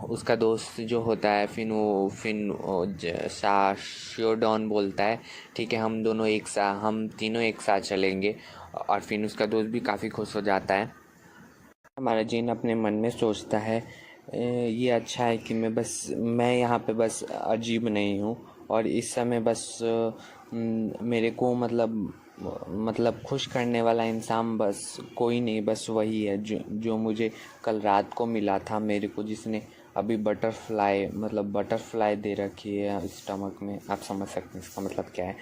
उसका दोस्त जो होता है शियोडॉन बोलता है ठीक है हम तीनों एक साथ चलेंगे। और फिर उसका दोस्त भी काफ़ी खुश हो जाता है। हमारा जिन अपने मन में सोचता है ये अच्छा है कि मैं यहाँ पे बस अजीब नहीं हूँ और इस समय बस मेरे को मतलब खुश करने वाला इंसान बस कोई नहीं, बस वही है जो मुझे कल रात को मिला था मेरे को, जिसने अभी बटरफ्लाई दे रखी है स्टमक में। आप समझ सकते हैं इसका मतलब क्या है।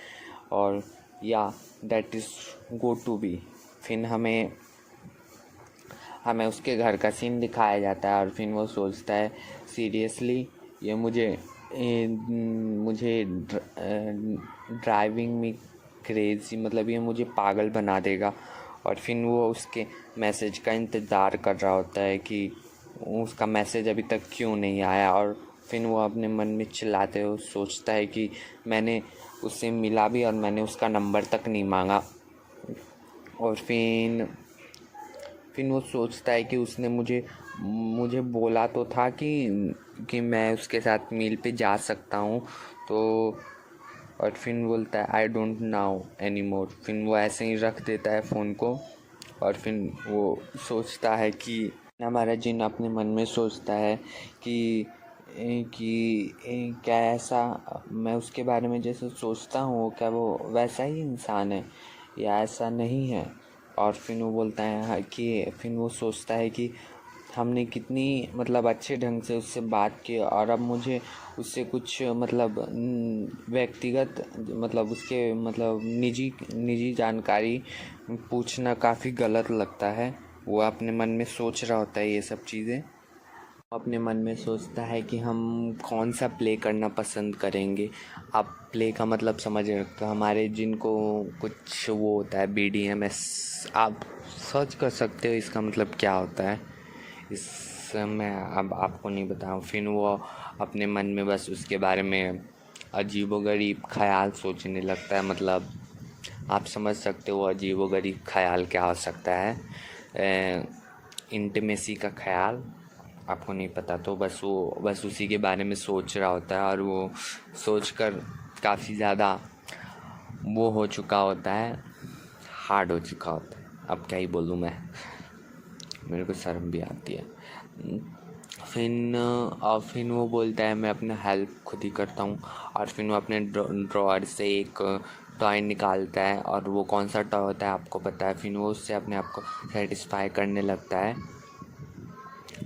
और या that is go to be. फिर हमें उसके घर का सीन दिखाया जाता है और फिर वो सोचता है सीरियसली ये मुझे ड्राइविंग में क्रेज़ी, मतलब ये मुझे पागल बना देगा। और फिर वो उसके मैसेज का इंतज़ार कर रहा होता है कि उसका मैसेज अभी तक क्यों नहीं आया। और फिर वो अपने मन में चिल्लाते हुए सोचता है कि मैंने उससे मिला भी और मैंने उसका नंबर तक नहीं मांगा। और फिर वो सोचता है कि उसने मुझे बोला तो था कि मैं उसके साथ मील पे जा सकता हूँ। तो और फिर बोलता है I don't now any more. फिर वो ऐसे ही रख देता है फ़ोन को। और फिर वो सोचता है कि हमारा जिन अपने मन में सोचता है कि क्या ऐसा मैं उसके बारे में जैसे सोचता हूँ क्या वो वैसा ही इंसान है या ऐसा नहीं है। और फिर वो बोलता है कि फिर वो सोचता है कि हमने कितनी मतलब अच्छे ढंग से उससे बात की और अब मुझे उससे कुछ मतलब व्यक्तिगत मतलब उसके मतलब निजी जानकारी पूछना काफ़ी गलत लगता है। वो अपने मन में सोच रहा होता है ये सब चीज़ें। अपने मन में सोचता है कि हम कौन सा प्ले करना पसंद करेंगे। आप प्ले का मतलब समझ रहे हो, तो हमारे जिनको कुछ वो होता है BDMS, आप सर्च कर सकते हो इसका मतलब क्या होता है। इस मैं अब आपको नहीं बताऊँ। फिर वो अपने मन में बस उसके बारे में अजीबोगरीब ख्याल सोचने लगता है। मतलब आप समझ सकते हो अजीबोगरीब ख्याल क्या हो सकता है। इंटीमेसी का ख्याल आपको नहीं पता तो बस उसी के बारे में सोच रहा होता है। और वो सोचकर काफ़ी ज़्यादा वो हो चुका होता है, हार्ड हो चुका होता है। अब क्या ही बोलूँ मैं, मेरे को शर्म भी आती है। फिर वो बोलता है मैं अपना हेल्प खुद ही करता हूँ। और फिर वो अपने ड्रॉअर से एक टॉय निकालता है और वो कौन सा टॉय होता है आपको पता है। फिर वो उससे अपने आप को सेटिस्फाई करने लगता है।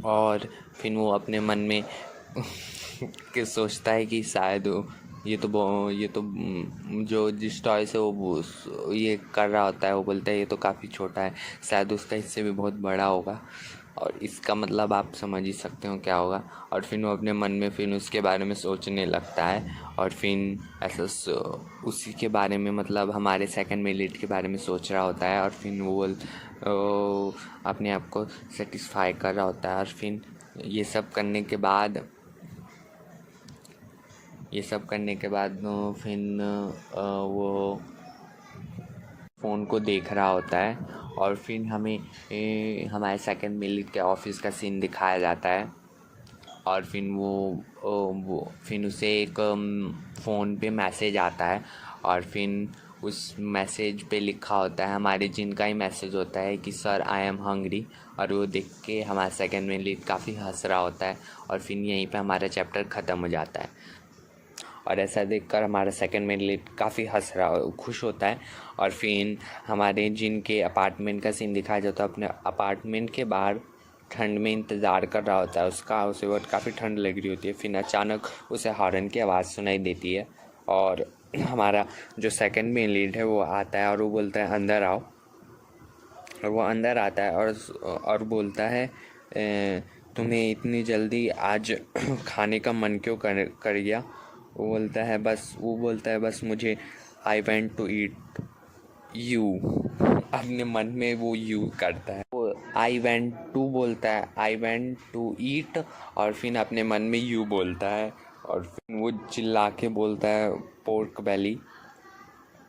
और फिर वो अपने मन में कि सोचता है कि शायद ये तो जो जिस टॉय से वो ये कर रहा होता है वो बोलता है ये तो काफ़ी छोटा है, शायद उसका इससे भी बहुत बड़ा होगा। और इसका मतलब आप समझ ही सकते हो क्या होगा। और फिर वो अपने मन में फिर उसके बारे में सोचने लगता है। और फिर ऐसा उसी के बारे में मतलब हमारे सेकंड मिनट के बारे में सोच रहा होता है। और फिर वो अपने आप को सेटिस्फाई कर रहा होता है। और फिर ये सब करने के बाद फिर वो फ़ोन को देख रहा होता है। और फिर हमें हमारे सेकंड मेन लीड के ऑफिस का सीन दिखाया जाता है। और फिर वो फिर उसे एक फ़ोन पे मैसेज आता है और फिर उस मैसेज पे लिखा होता है, हमारे जिनका ही मैसेज होता है कि सर आई एम हंग्री। और वो देख के हमारा सेकंड मेन लीड काफ़ी हंस रहा होता है और फिर यहीं पे हमारा चैप्टर ख़त्म हो जाता है। और ऐसा देखकर हमारा सेकंड मेन लीड काफ़ी खुश होता है। और फिर हमारे जिनके अपार्टमेंट का सीन दिखाया जाता है, अपने अपार्टमेंट के बाहर ठंड में इंतज़ार कर रहा होता है उसे बहुत काफ़ी ठंड लग रही होती है। फिर अचानक उसे हॉर्न की आवाज़ सुनाई देती है और हमारा जो सेकंड मेन लीड है वो आता है और वो बोलता है अंदर आओ। और वो अंदर आता है और बोलता है तुम्हें इतनी जल्दी आज खाने का मन क्यों कर गया। वो बोलता है बस मुझे I went to eat you. अपने मन में वो यू करता है, वो आई वेंट टू बोलता है, आई वेंट टू ईट और फिर अपने मन में यू बोलता है। और फिर वो चिल्ला के बोलता है पोर्क बेली।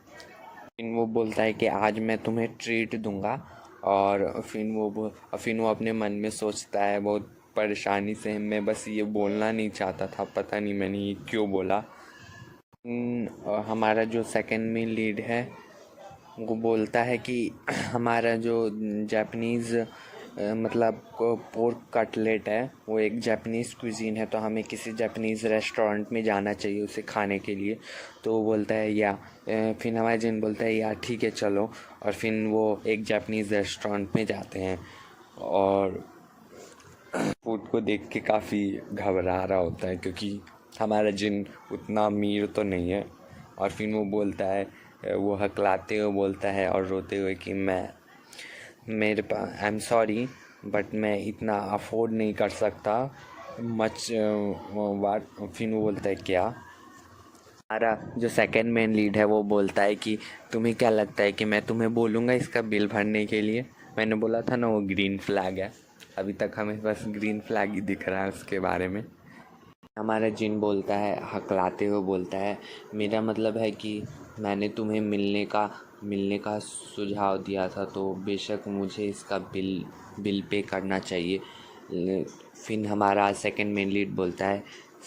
फिर वो बोलता है कि आज मैं तुम्हें ट्रीट दूंगा। और फिर वो अपने मन में सोचता है बहुत परेशानी से, मैं बस ये बोलना नहीं चाहता था, पता नहीं मैंने ये क्यों बोला। हमारा जो सेकंड में लीड है वो बोलता है कि हमारा जो जापानीज़ मतलब पोर्क कटलेट है वो एक जापानीज़ क्विजीन है, तो हमें किसी जापानीज़ रेस्टोरेंट में जाना चाहिए उसे खाने के लिए। तो वो बोलता है फिर हमारा जिन बोलता है यार ठीक है चलो। और फिर वो एक जापानीज़ रेस्टोरेंट में जाते हैं और फूड को देख के काफ़ी घबरा रहा होता है क्योंकि हमारा जिन उतना अमीर तो नहीं है। और फिर वो बोलता है, वो हकलाते हुए बोलता है और रोते हुए कि मेरे पास आई एम सॉरी बट मैं इतना अफोर्ड नहीं कर सकता मच वाट। फिर वो बोलता है क्या। हमारा जो सेकंड मेन लीड है वो बोलता है कि तुम्हें क्या लगता है कि मैं तुम्हें बोलूँगा इसका बिल भरने के लिए। मैंने बोला था ना वो ग्रीन फ्लैग है, अभी तक हमें बस ग्रीन फ्लैग ही दिख रहा है उसके बारे में। हमारा जिन बोलता है हकलाते हुए बोलता है मेरा मतलब है कि मैंने तुम्हें मिलने का सुझाव दिया था, तो बेशक मुझे इसका बिल पे करना चाहिए। फिर हमारा सेकंड मेन लीड बोलता है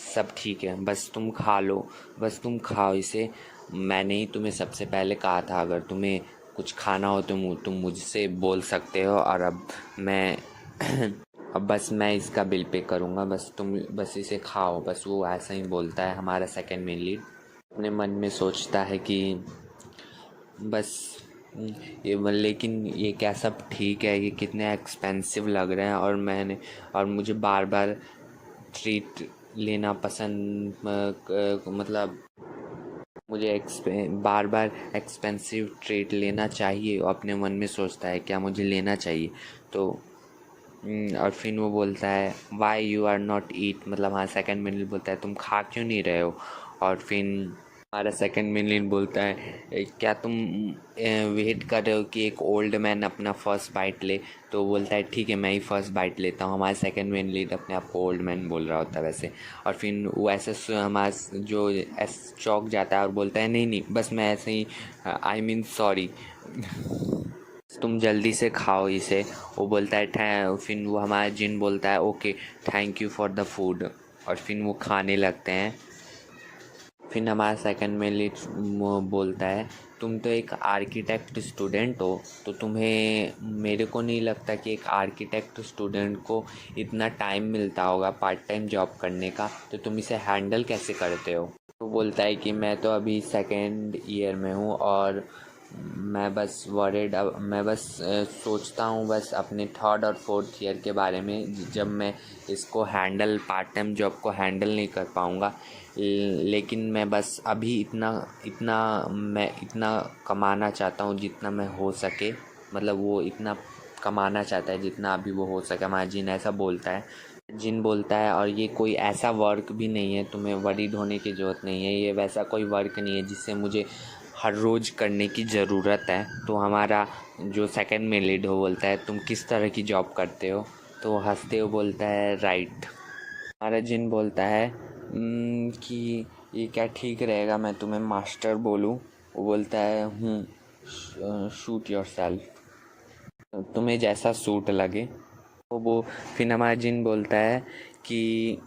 सब ठीक है, बस तुम खा लो, बस तुम खाओ इसे। मैंने ही तुम्हें सबसे पहले कहा था अगर तुम्हें कुछ खाना हो तो तुम मुझसे बोल सकते हो। और मैं अब बस मैं इसका बिल पे करूँगा, बस तुम बस इसे खाओ, बस वो ऐसा ही बोलता है। हमारा सेकंड मेन लीड अपने मन में सोचता है कि बस लेकिन ये क्या सब ठीक है, ये कितने एक्सपेंसिव लग रहे हैं और मुझे बार बार ट्रीट लेना पसंद मतलब मुझे बार बार एक्सपेंसिव ट्रीट लेना चाहिए। अपने मन में सोचता है क्या मुझे लेना चाहिए। तो और फिर वो बोलता है why you are not eat, मतलब हाँ सेकंड मिनट बोलता है तुम खा क्यों नहीं रहे हो। और फिर हमारा सेकंड मिनट बोलता है क्या तुम वेट कर रहे हो कि एक ओल्ड मैन अपना फर्स्ट बाइट ले। तो बोलता है ठीक है मैं ही फर्स्ट बाइट लेता हूँ। हमारा सेकंड मिनट अपने आप को ओल्ड मैन बोल रहा होता है वैसे। और फिर वो ऐसे हमारा जो चौक जाता है और बोलता है नहीं नहीं बस मैं ऐसे ही आई मीन सॉरी तुम जल्दी से खाओ इसे। वो बोलता है फिर वो हमारा जिन बोलता है okay thank you for the food. और फिर वो खाने लगते हैं। फिर हमारा सेकंड में बोलता है तुम तो एक आर्किटेक्ट स्टूडेंट हो, तो तुम्हें मेरे को नहीं लगता कि एक आर्किटेक्ट स्टूडेंट को इतना टाइम मिलता होगा पार्ट टाइम जॉब करने का, तो तुम इसे हैंडल कैसे करते हो। तो बोलता है कि मैं तो अभी सेकेंड ईयर में हूँ और मैं बस सोचता हूँ बस अपने थर्ड और फोर्थ ईयर के बारे में, जब मैं इसको पार्ट टाइम जॉब को हैंडल नहीं कर पाऊँगा। लेकिन मैं बस अभी मैं इतना कमाना चाहता हूँ जितना मैं हो सके, मतलब वो इतना कमाना चाहता है जितना अभी वो हो सके। हमारा जिन ऐसा बोलता है। जिन बोलता है और ये कोई ऐसा वर्क भी नहीं है, तुम्हें वरीड होने की ज़रूरत नहीं है, ये वैसा कोई वर्क नहीं है जिससे मुझे हर रोज़ करने की ज़रूरत है। तो हमारा जो सेकंड में लीड हो बोलता है तुम किस तरह की जॉब करते हो। तो वो हंसते हुए बोलता है राइट। हमारा जिन बोलता है कि ये क्या ठीक रहेगा मैं तुम्हें मास्टर बोलूँ। वो बोलता है शूट योर सेल्फ। तुम्हें जैसा सूट लगे। तो वो फिर हमारा जिन बोलता है कि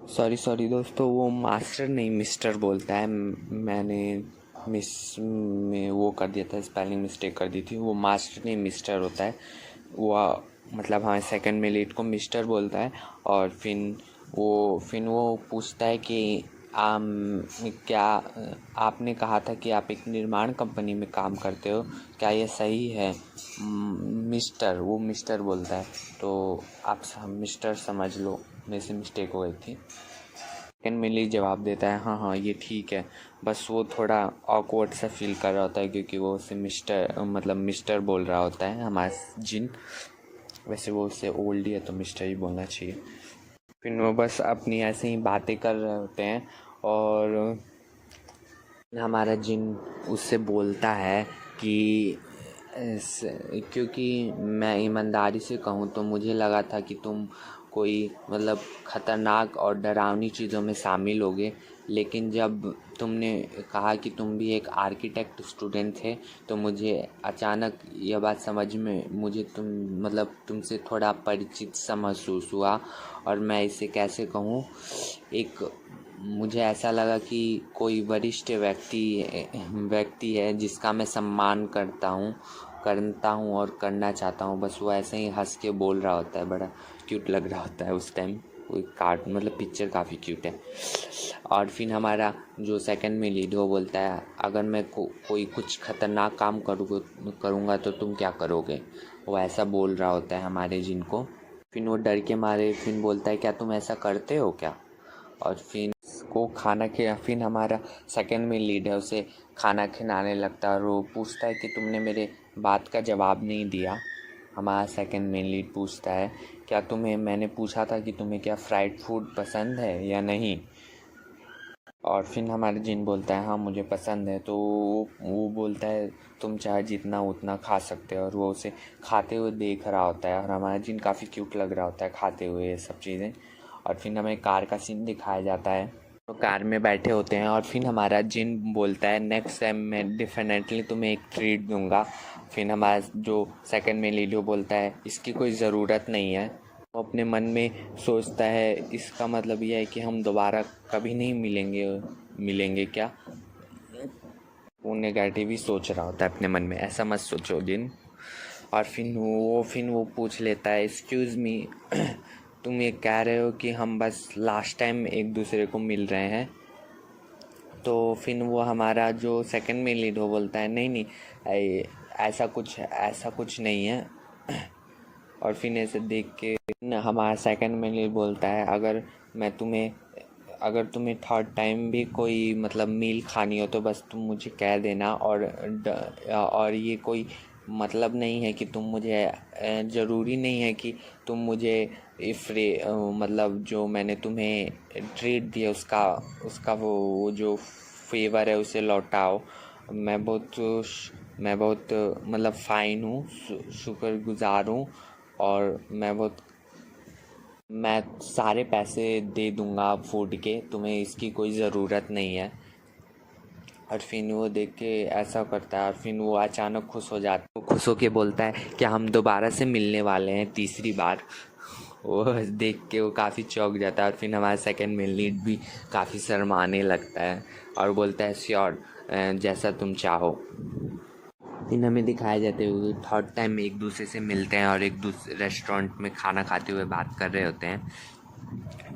सॉरी सॉरी दोस्तों, वो मास्टर नहीं मिस्टर बोलता है। मैंने मिस में वो कर दिया था, स्पेलिंग मिस्टेक कर दी थी। वो मास्टर नहीं मिस्टर होता है। वो मतलब हमारे सेकंड में लीड को मिस्टर बोलता है। और फिर वो पूछता है कि क्या आपने कहा था कि आप एक निर्माण कंपनी में काम करते हो, क्या ये सही है मिस्टर? वो मिस्टर बोलता है। तो आप मिस्टर समझ लो, मेरे से मिस्टेक हो गई थी। सेकंड मिली जवाब देता है, हाँ हाँ ये ठीक है। बस वो थोड़ा ऑकवर्ड सा फील कर रहा होता है क्योंकि वो उसे मिस्टर बोल रहा होता है हमारा जिन। वैसे वो उससे ओल्ड ही है तो मिस्टर ही बोलना चाहिए। फिर वो बस अपनी ऐसे ही बातें कर रहे होते हैं और हमारा जिन उससे बोलता है कि क्योंकि मैं ईमानदारी से कहूँ तो मुझे लगा था कि तुम कोई मतलब ख़तरनाक और डरावनी चीज़ों में शामिल होगे, लेकिन जब तुमने कहा कि तुम भी एक आर्किटेक्ट स्टूडेंट थे तो मुझे अचानक यह बात समझ में मुझे तुमसे थोड़ा परिचित सा महसूस हुआ। और मैं इसे कैसे कहूँ, एक मुझे ऐसा लगा कि कोई वरिष्ठ व्यक्ति है जिसका मैं सम्मान करता हूँ और करना चाहता हूँ। बस वो ऐसे ही हंस के बोल रहा होता है, बड़ा क्यूट लग रहा होता है उस टाइम। कोई पिक्चर काफ़ी क्यूट है। और फिर हमारा जो सेकंड में लीड वो बोलता है, अगर मैं कोई कुछ खतरनाक काम करूँगा तो तुम क्या करोगे? वो ऐसा बोल रहा होता है हमारे जिनको। फिर वो डर के मारे फिर बोलता है, क्या तुम ऐसा करते हो क्या? और फिर हमारा सेकंड में लीड है, उसे खाना खिलाने लगता है और वो पूछता है कि तुमने मेरे बात का जवाब नहीं दिया। हमारा सेकंड में लीड पूछता है, मैंने पूछा था कि तुम्हें क्या फ्राइड फूड पसंद है या नहीं? और फिर हमारे जिन बोलता है, हाँ मुझे पसंद है। तो वो बोलता है, तुम चाहे जितना उतना खा सकते हो। और वो उसे खाते हुए देख रहा होता है और हमारा जिन काफ़ी क्यूट लग रहा होता है खाते हुए ये सब चीज़ें। और फिर हमें कार का सीन दिखाया जाता है, तो कार में बैठे होते हैं और फिर हमारा जिन बोलता है, नेक्स्ट टाइम मैं डेफिनेटली तुम्हें एक ट्रीट दूंगा। फिर हमारा जो सेकंड में लीडो बोलता है, इसकी कोई ज़रूरत नहीं है। वो अपने मन में सोचता है, इसका मतलब यह है कि हम दोबारा कभी नहीं मिलेंगे क्या? वो नेगेटिव ही सोच रहा होता है अपने मन में, ऐसा मत सोचो जिन। और फिर वो पूछ लेता है, एक्सक्यूज़ मी, तुम ये कह रहे हो कि हम बस लास्ट टाइम एक दूसरे को मिल रहे हैं? तो फिर वो हमारा जो सेकंड में लीड वो बोलता है, नहीं नहीं ऐसा कुछ नहीं है। और फिर ऐसे देख के हमारा सेकंड में लीड बोलता है, अगर तुम्हें थर्ड टाइम भी कोई मील खानी हो तो बस तुम मुझे कह देना। और ये कोई मतलब नहीं है कि तुम मुझे ज़रूरी नहीं है कि तुम मुझे जो मैंने तुम्हें ट्रीट दिया उसका वो जो फेवर है उसे लौटाओ। मैं बहुत फ़ाइन हूँ, शुक्रगुज़ार हूँ। और मैं सारे पैसे दे दूँगा फूड के, तुम्हें इसकी कोई ज़रूरत नहीं है। और फिर वो देख के ऐसा करता है और फिर वो अचानक खुश होके बोलता है कि हम दोबारा से मिलने वाले हैं तीसरी बार। वो देख के वो काफ़ी चौंक जाता है और फिर हमारा सेकंड में लीड भी काफ़ी शर्माने लगता है और बोलता है, श्योर, जैसा तुम चाहो। इन हमें दिखाए जाते हुए थर्ड टाइम एक दूसरे से मिलते हैं और एक दूसरे रेस्टोरेंट में खाना खाते हुए बात कर रहे होते हैं।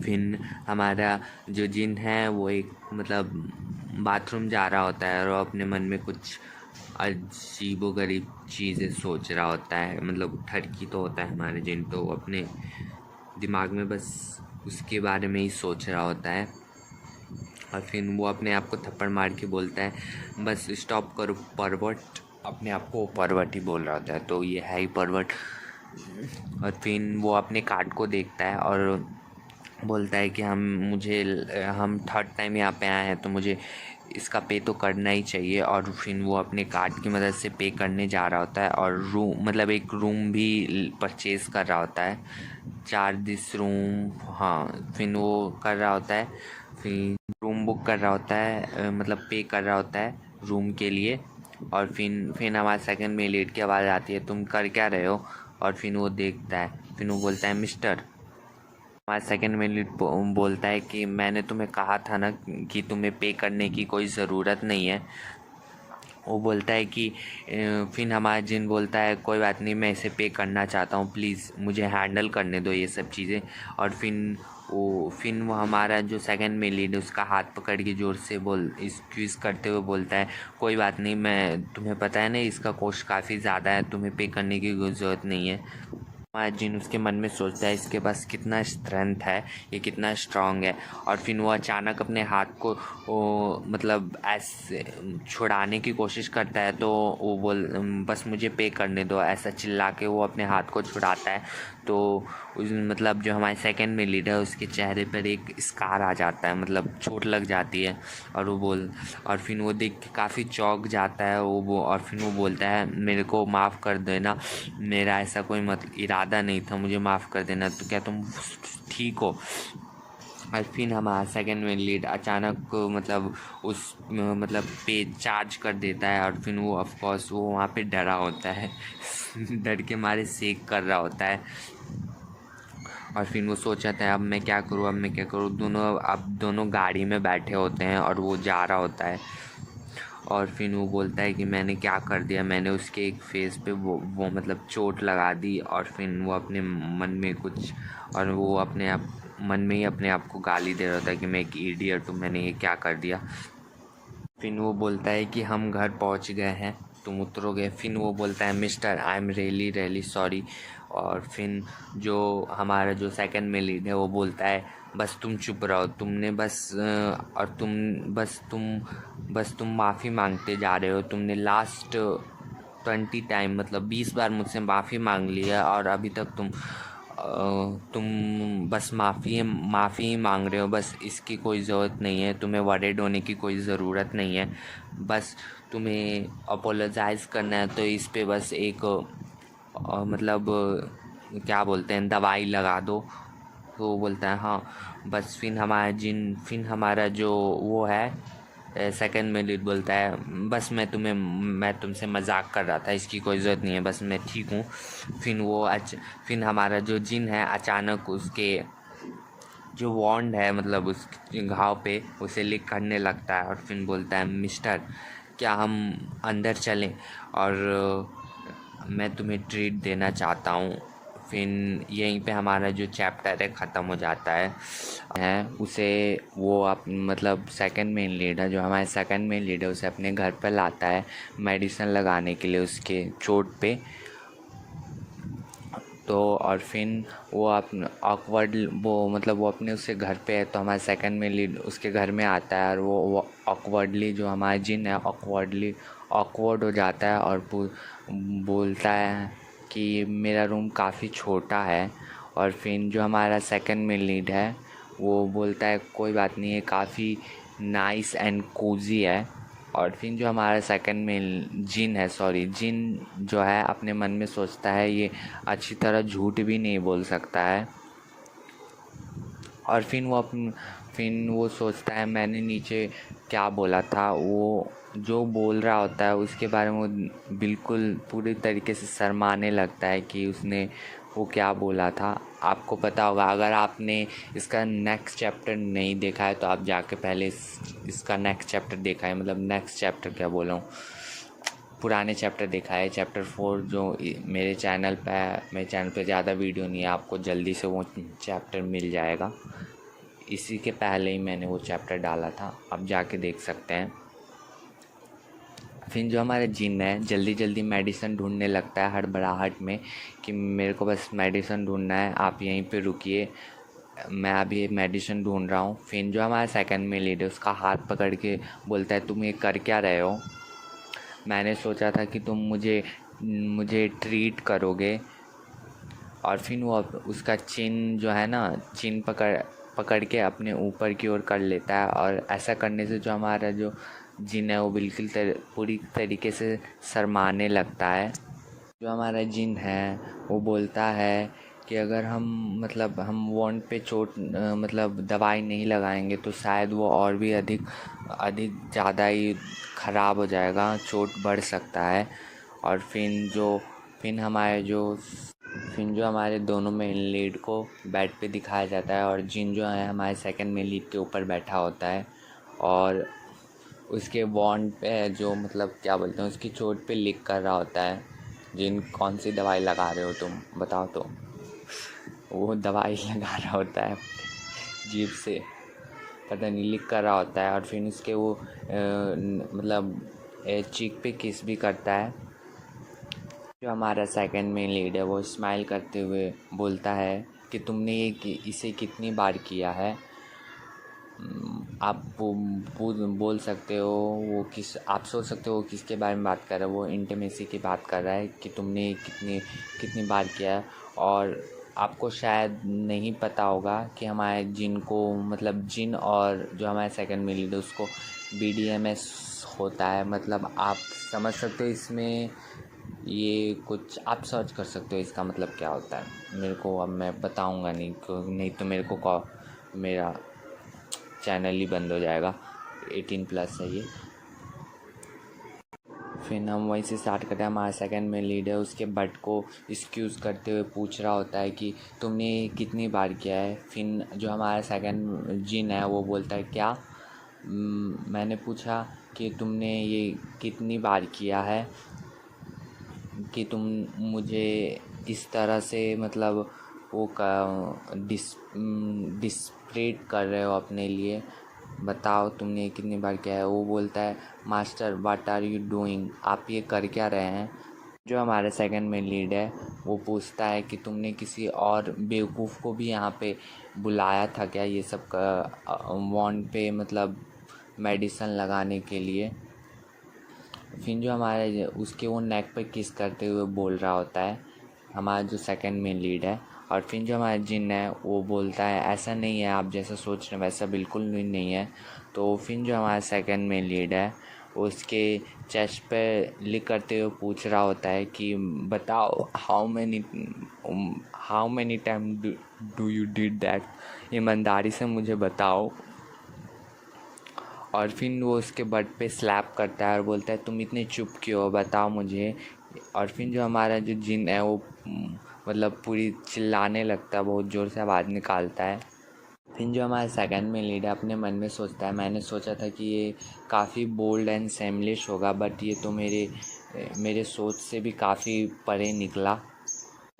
फिर हमारा जो जिन है वो एक बाथरूम जा रहा होता है और वो अपने मन में कुछ अजीबोगरीब चीज़ें सोच रहा होता है। ठरकी तो होता है हमारे जिन, तो अपने दिमाग में बस उसके बारे में ही सोच रहा होता है। और फिर वो अपने आप को थप्पड़ मार के बोलता है, बस स्टॉप करो परवट। अपने आप को परवट ही बोल रहा होता है, तो ये है ही परवट। और फिर वो अपने कार्ड को देखता है और बोलता है कि हम थर्ड टाइम यहाँ पे आए हैं तो मुझे इसका पे तो करना ही चाहिए। और फिर वो अपने कार्ड की मदद से पे करने जा रहा होता है और एक रूम भी परचेज़ कर रहा होता है, 4 दिस रूम। हाँ, फिर वो कर रहा होता है, फिर रूम बुक कर रहा होता है, पे कर रहा होता है रूम के लिए। और फिर हमारे सेकंड में लेट की आवाज़ आती है, तुम कर क्या रहे हो? और फिर वो देखता है, फिर वो बोलता है मिस्टर। हमारा सेकंड मेन लीड बोलता है कि मैंने तुम्हें कहा था ना कि तुम्हें पे करने की कोई ज़रूरत नहीं है। वो बोलता है कि फिर हमारा जिन बोलता है कोई बात नहीं, मैं इसे पे करना चाहता हूँ, प्लीज़ मुझे हैंडल करने दो ये सब चीज़ें। और फिर वो हमारा जो सेकंड में लीड है उसका हाथ पकड़ के ज़ोर से एक्सक्यूज़ करते हुए बोलता है कोई बात नहीं, मैं तुम्हें पता है ना इसका कॉस्ट काफ़ी ज़्यादा है, तुम्हें पे करने की कोई ज़रूरत नहीं है। हमारा जिन उसके मन में सोचता है इसके पास कितना स्ट्रेंथ है, ये कितना स्ट्रांग है। और फिर वो अचानक अपने हाथ को मतलब ऐसे छुड़ाने की कोशिश करता है, तो वो बस मुझे पे करने दो ऐसा चिल्ला के वो अपने हाथ को छुड़ाता है। तो मतलब जो हमारे सेकंड में लीडर है उसके चेहरे पर एक स्कार आ जाता है, मतलब चोट लग जाती है। और फिर वो देख के काफ़ी चौंक जाता है और फिर वो बोलता है मेरे को माफ़ कर देना, मेरा ऐसा कोई इरादा नहीं था, मुझे माफ़ कर देना। तो क्या तुम ठीक हो? और फिर हमारा सेकंड में लीड अचानक मतलब मतलब पे चार्ज कर देता है। और फिर वो ऑफ कोर्स वो वहाँ पे डरा होता है डर के मारे शेक कर रहा होता है। और फिर वो सोचता है अब मैं क्या करूँ। दोनों गाड़ी में बैठे होते हैं और वो जा रहा होता है। और फिर वो बोलता है कि मैंने क्या कर दिया, मैंने उसके एक फेस पे वो मतलब चोट लगा दी। और फिर वो अपने मन में कुछ और वो अपने आप मन में ही अपने आप को गाली दे रहा था कि मैं एक इडियट हूँ, मैंने ये क्या कर दिया। फिर वो बोलता है कि हम घर पहुँच गए हैं, तुम उतरोगे। फिर वो बोलता है mister I am really really sorry. और फिर जो हमारा जो सेकंड में लीड है वो बोलता है बस तुम चुप रहो, तुमने और तुम माफ़ी मांगते जा रहे हो। तुमने लास्ट 20 टाइम मतलब 20 बार मुझसे माफ़ी मांग ली है और अभी तक तुम बस माफ़ी ही मांग रहे हो। बस इसकी कोई ज़रूरत नहीं है, तुम्हें वरीड होने की कोई ज़रूरत नहीं है। बस तुम्हें अपोलोजाइज़ करना है तो इस पे बस एक मतलब क्या बोलते हैं दवाई लगा दो। तो वो बोलता है हाँ। बस फिर हमारा जो वो है सेकंड में लीड बोलता है बस मैं तुमसे मजाक कर रहा था, इसकी कोई ज़रूरत नहीं है, बस मैं ठीक हूँ। फिर हमारा जो जिन है अचानक उसके जो वॉन्ड है मतलब उस घाव पे उसे लिक करने लगता है। और फिर बोलता है मिस्टर क्या हम अंदर चलें और मैं तुम्हें ट्रीट देना चाहता हूँ। फिर यहीं पे हमारा जो चैप्टर है ख़त्म हो जाता है उसे वो मतलब सेकंड मेन लीड है, जो हमारे सेकंड मेन लीड है उसे अपने घर पर लाता है मेडिसिन लगाने के लिए उसके चोट पे। तो और फिर वो अपने उसके घर पे है, तो हमारे सेकंड में लीड उसके घर में आता है और वो ऑकवर्डली जो हमारा जिन है ऑकवर्ड हो जाता है और बोलता है कि मेरा रूम काफ़ी छोटा है। और फिर जो हमारा सेकंड में लीड है वो बोलता है कोई बात नहीं, ये काफ़ी नाइस एंड कोजी है। और फिर जो हमारा सेकंड में जिन जो है अपने मन में सोचता है ये अच्छी तरह झूठ भी नहीं बोल सकता है। और फिर वो सोचता है मैंने नीचे क्या बोला था, वो जो बोल रहा होता है उसके बारे में वो बिल्कुल पूरी तरीके से शर्माने लगता है कि उसने वो क्या बोला था। आपको पता होगा अगर आपने इसका नेक्स्ट चैप्टर नहीं देखा है तो आप जाके पहले इसका नेक्स्ट चैप्टर देखा है, मतलब नेक्स्ट चैप्टर क्या बोला हूँ, पुराने चैप्टर देखा है। चैप्टर 4 जो मेरे चैनल पे ज़्यादा वीडियो नहीं है, आपको जल्दी से वो चैप्टर मिल जाएगा। इसी के पहले ही मैंने वो चैप्टर डाला था, आप जाके देख सकते हैं। फिर जो हमारा जिन है जल्दी जल्दी मेडिसिन ढूंढने लगता है हड़बड़ाहट में कि मेरे को बस मेडिसिन ढूंढना है, आप यहीं पे रुकिए, मैं अभी मेडिसिन ढूंढ रहा हूँ। फिर जो हमारा सेकंड में लीड है उसका हाथ पकड़ के बोलता है तुम ये कर क्या रहे हो, मैंने सोचा था कि तुम मुझे ट्रीट करोगे। और फिर वो उसका चिन जो है ना चिन पकड़ के अपने ऊपर की ओर कर लेता है। और ऐसा करने से जो हमारा जो जिन है वो बिल्कुल पूरी तरीके से शर्माने लगता है। जो हमारा जिन है वो बोलता है कि अगर हम वॉन्ड पे चोट मतलब दवाई नहीं लगाएंगे तो शायद वो और भी अधिक ज़्यादा ही ख़राब हो जाएगा, चोट बढ़ सकता है। और फिर हमारे जो फिर जो हमारे दोनों मेन लीड को बेड पे दिखाया जाता है और जिन जो है हमारे सेकंड मेन लीड के ऊपर बैठा होता है और उसके वॉन्ड पे जो मतलब क्या बोलते हैं उसकी चोट पे लिख कर रहा होता है, जिन कौन सी दवाई लगा रहे हो तुम बताओ। तो वो दवाई लगा रहा होता है जीभ से, पता नहीं लिख कर रहा होता है। और फिर उसके वो मतलब चीक पे किस भी करता है। जो हमारा सेकंड मेन लीड है वो स्माइल करते हुए बोलता है कि तुमने इसे कितनी बार किया है। आप बोल सकते हो वो किस, आप सोच सकते हो वो किसके बारे में बात कर रहा है। वो इंटीमेसी की बात कर रहा है कि तुमने कितनी कितनी बार किया है। और आपको शायद नहीं पता होगा कि हमारे जिन को मतलब जिन और जो हमारे सेकंड में लीड है उसको BDMS होता है। मतलब आप समझ सकते हो इसमें, ये कुछ आप सर्च कर सकते हो इसका मतलब क्या होता है। मेरे को अब मैं बताऊंगा नहीं, नहीं तो मेरे को मेरा चैनल ही बंद हो जाएगा। 18+ है ये। फिर हम वहीं से स्टार्ट करते हैं। हमारा सेकंड में लीड है उसके बट को एक्सक्यूज़ करते हुए पूछ रहा होता है कि तुमने कितनी बार किया है। फिर जो हमारा सेकंड जिन है वो बोलता है क्या, मैंने पूछा कि तुमने ये कितनी बार किया है कि तुम मुझे इस तरह से मतलब वो डिस्प्रेट कर रहे हो अपने लिए, बताओ तुमने कितनी बार किया है। वो बोलता है master what are you doing, आप ये कर क्या रहे हैं। जो हमारे सेकंड में लीड है वो पूछता है कि तुमने किसी और बेवकूफ़ को भी यहाँ पे बुलाया था क्या ये सब वॉन्ड पे मतलब मेडिसन लगाने के लिए। फिर जो हमारे उसके वो नेक पे किस करते हुए बोल रहा होता है हमारा जो सेकंड मेन लीड है। और फिर जो हमारा जिन है वो बोलता है ऐसा नहीं है, आप जैसा सोच रहे हैं वैसा बिल्कुल भी नहीं है। तो फिर जो हमारा सेकंड मेन लीड है उसके चेस्ट पे लिख करते हुए पूछ रहा होता है कि बताओ how many time do you did that, ईमानदारी से मुझे बताओ। और फिर वो उसके बट पे स्लैप करता है और बोलता है तुम इतने चुप क्यों हो, बताओ मुझे। और फिर जो हमारा जो जिन है वो मतलब पूरी चिल्लाने लगता है, बहुत ज़ोर से आवाज़ निकालता है। फिर जो हमारा सेकंड में लीड है अपने मन में सोचता है मैंने सोचा था कि ये काफ़ी बोल्ड एंड सेमलिश होगा, बट ये तो मेरे सोच से भी काफ़ी परे निकला।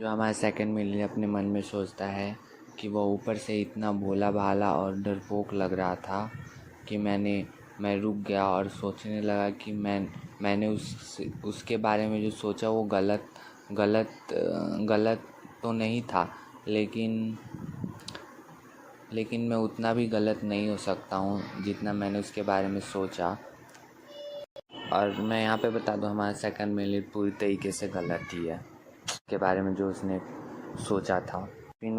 जो हमारा सेकंड में लीड अपने मन में सोचता है कि वह ऊपर से इतना भोला भाला और डरपोक लग रहा था कि मैं रुक गया और सोचने लगा कि मैंने उसके बारे में जो सोचा वो गलत तो नहीं था, लेकिन मैं उतना भी गलत नहीं हो सकता हूँ जितना मैंने उसके बारे में सोचा। और मैं यहाँ पे बता दूँ हमारा सेकंड में लीड पूरी तरीके से गलत ही है के बारे में जो उसने सोचा था। फिर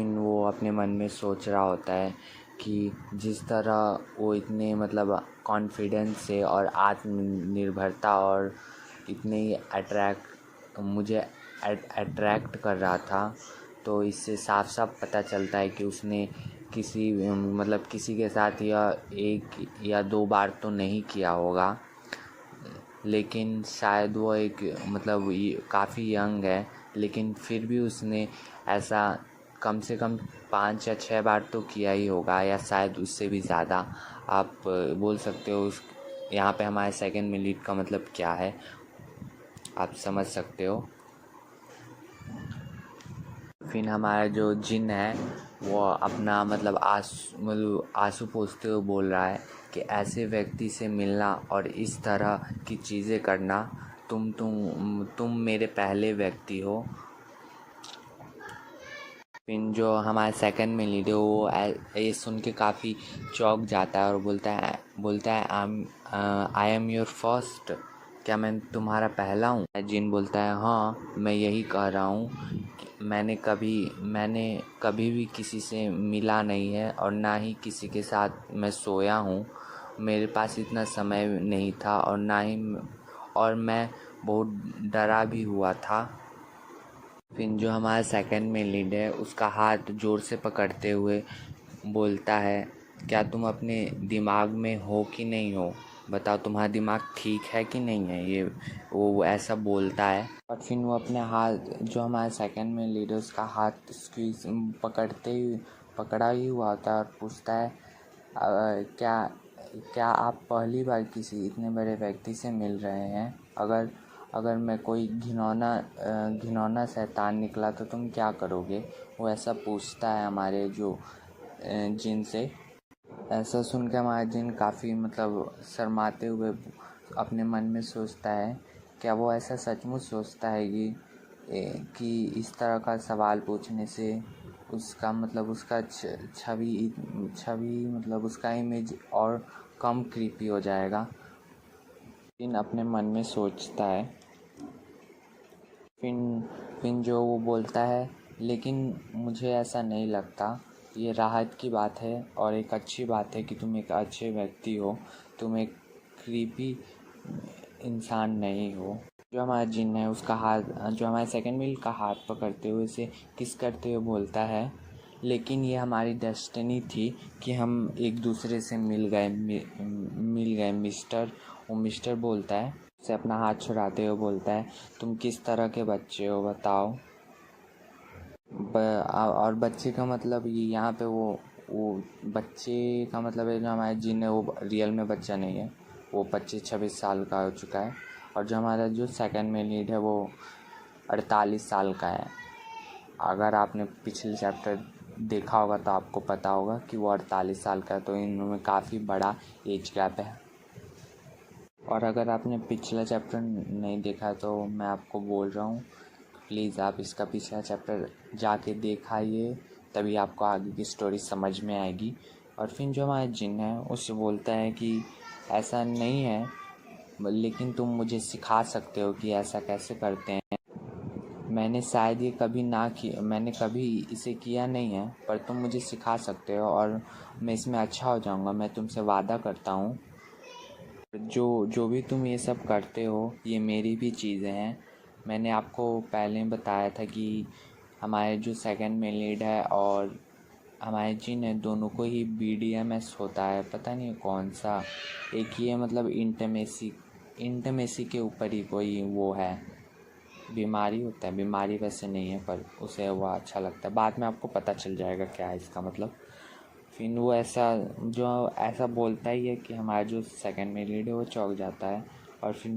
वो अपने मन में सोच रहा होता है कि जिस तरह वो इतने मतलब कॉन्फिडेंस से और आत्मनिर्भरता और इतने मुझे अट्रैक्ट कर रहा था, तो इससे साफ साफ पता चलता है कि उसने किसी के साथ या 1 या 2 बार तो नहीं किया होगा। लेकिन शायद वो एक मतलब काफ़ी यंग है, लेकिन फिर भी उसने ऐसा कम से कम 5 या 6 बार तो किया ही होगा, या शायद उससे भी ज़्यादा। आप बोल सकते हो यहाँ पे हमारे सेकंड में लीड का मतलब क्या है, आप समझ सकते हो। फिर हमारा जो जिन है वो अपना मतलब आंसू पोंछते हुए बोल रहा है कि ऐसे व्यक्ति से मिलना और इस तरह की चीज़ें करना, तुम मेरे पहले व्यक्ति हो। फिर जो हमारा सेकंड में लीड है वो ये सुन के काफ़ी चौंक जाता है और बोलता है आई एम योर फर्स्ट, क्या मैं तुम्हारा पहला हूँ। जिन बोलता है हाँ मैं यही कह रहा हूँ, मैंने कभी भी किसी से मिला नहीं है और ना ही किसी के साथ मैं सोया हूँ। मेरे पास इतना समय नहीं था और मैं बहुत डरा भी हुआ था। फिर जो हमारा सेकंड में लीड है उसका हाथ ज़ोर से पकड़ते हुए बोलता है क्या तुम अपने दिमाग में हो कि नहीं हो। बताओ तुम्हारा दिमाग ठीक है कि नहीं है। ये वो ऐसा बोलता है और फिर वो अपने हाथ, जो हमारे सेकंड में लीडर, उसका हाथ स्क्वीज पकड़ा ही हुआ होता है और पूछता है क्या क्या आप पहली बार किसी इतने बड़े व्यक्ति से मिल रहे हैं? अगर अगर मैं कोई घिनौना शैतान निकला तो तुम क्या करोगे? वो ऐसा पूछता है हमारे जो जिन से। ऐसा सुन के हमारा जिन काफ़ी मतलब शर्माते हुए अपने मन में सोचता है, क्या वो ऐसा सचमुच सोचता है कि इस तरह का सवाल पूछने से उसका मतलब उसका छवि मतलब उसका इमेज और कम क्रीपी हो जाएगा। जिन अपने मन में सोचता है। फिर जो वो बोलता है, लेकिन मुझे ऐसा नहीं लगता। ये राहत की बात है और एक अच्छी बात है कि तुम एक अच्छे व्यक्ति हो, तुम एक क्रीपी इंसान नहीं हो। जो हमारा जिन है उसका हाथ, जो हमारे सेकंड मिल का हाथ पकड़ते हुए उसे किस करते हुए बोलता है, लेकिन ये हमारी डेस्टिनी थी कि हम एक दूसरे से मिल गए मिस्टर। वो मिस्टर बोलता है, से अपना हाथ छुड़ाते हुए बोलता है, तुम किस तरह के बच्चे हो बताओ। और बच्चे का मतलब ये यहाँ पे वो बच्चे का मतलब है, जो हमारे जिन है वो रियल में बच्चा नहीं है, वो 25-26 साल का हो चुका है। और जो हमारा जो सेकंड में लीड है वो 48 साल का है। अगर आपने पिछले चैप्टर देखा होगा तो आपको पता होगा कि वो 48 साल का है, तो इनमें काफ़ी बड़ा एज गैप है। और अगर आपने पिछला चैप्टर नहीं देखा तो मैं आपको बोल रहा हूँ, प्लीज़ आप इसका पिछला चैप्टर जाके दिखाइए, तभी आपको आगे की स्टोरी समझ में आएगी। और फिर जो हमारा जिन है उससे बोलता है कि ऐसा नहीं है, लेकिन तुम मुझे सिखा सकते हो कि ऐसा कैसे करते हैं। मैंने शायद ये कभी ना किया, मैंने कभी इसे किया नहीं है, पर तुम मुझे सिखा सकते हो और मैं इसमें अच्छा हो जाऊँगा, मैं तुमसे वादा करता हूँ। जो भी तुम ये सब करते हो ये मेरी भी चीज़ें हैं। मैंने आपको पहले बताया था कि हमारे जो सेकंड में लीड है और हमारे जिन है, दोनों को ही BDMS होता है, पता नहीं कौन सा। एक ये मतलब इंटमेसी के ऊपर ही कोई वो है, बीमारी होता है। बीमारी वैसे नहीं है पर उसे वो अच्छा लगता है, बाद में आपको पता चल जाएगा क्या है इसका मतलब। फिर वो ऐसा बोलता ही है कि हमारा जो सेकंड में लीड है वो चौंक जाता है और फिर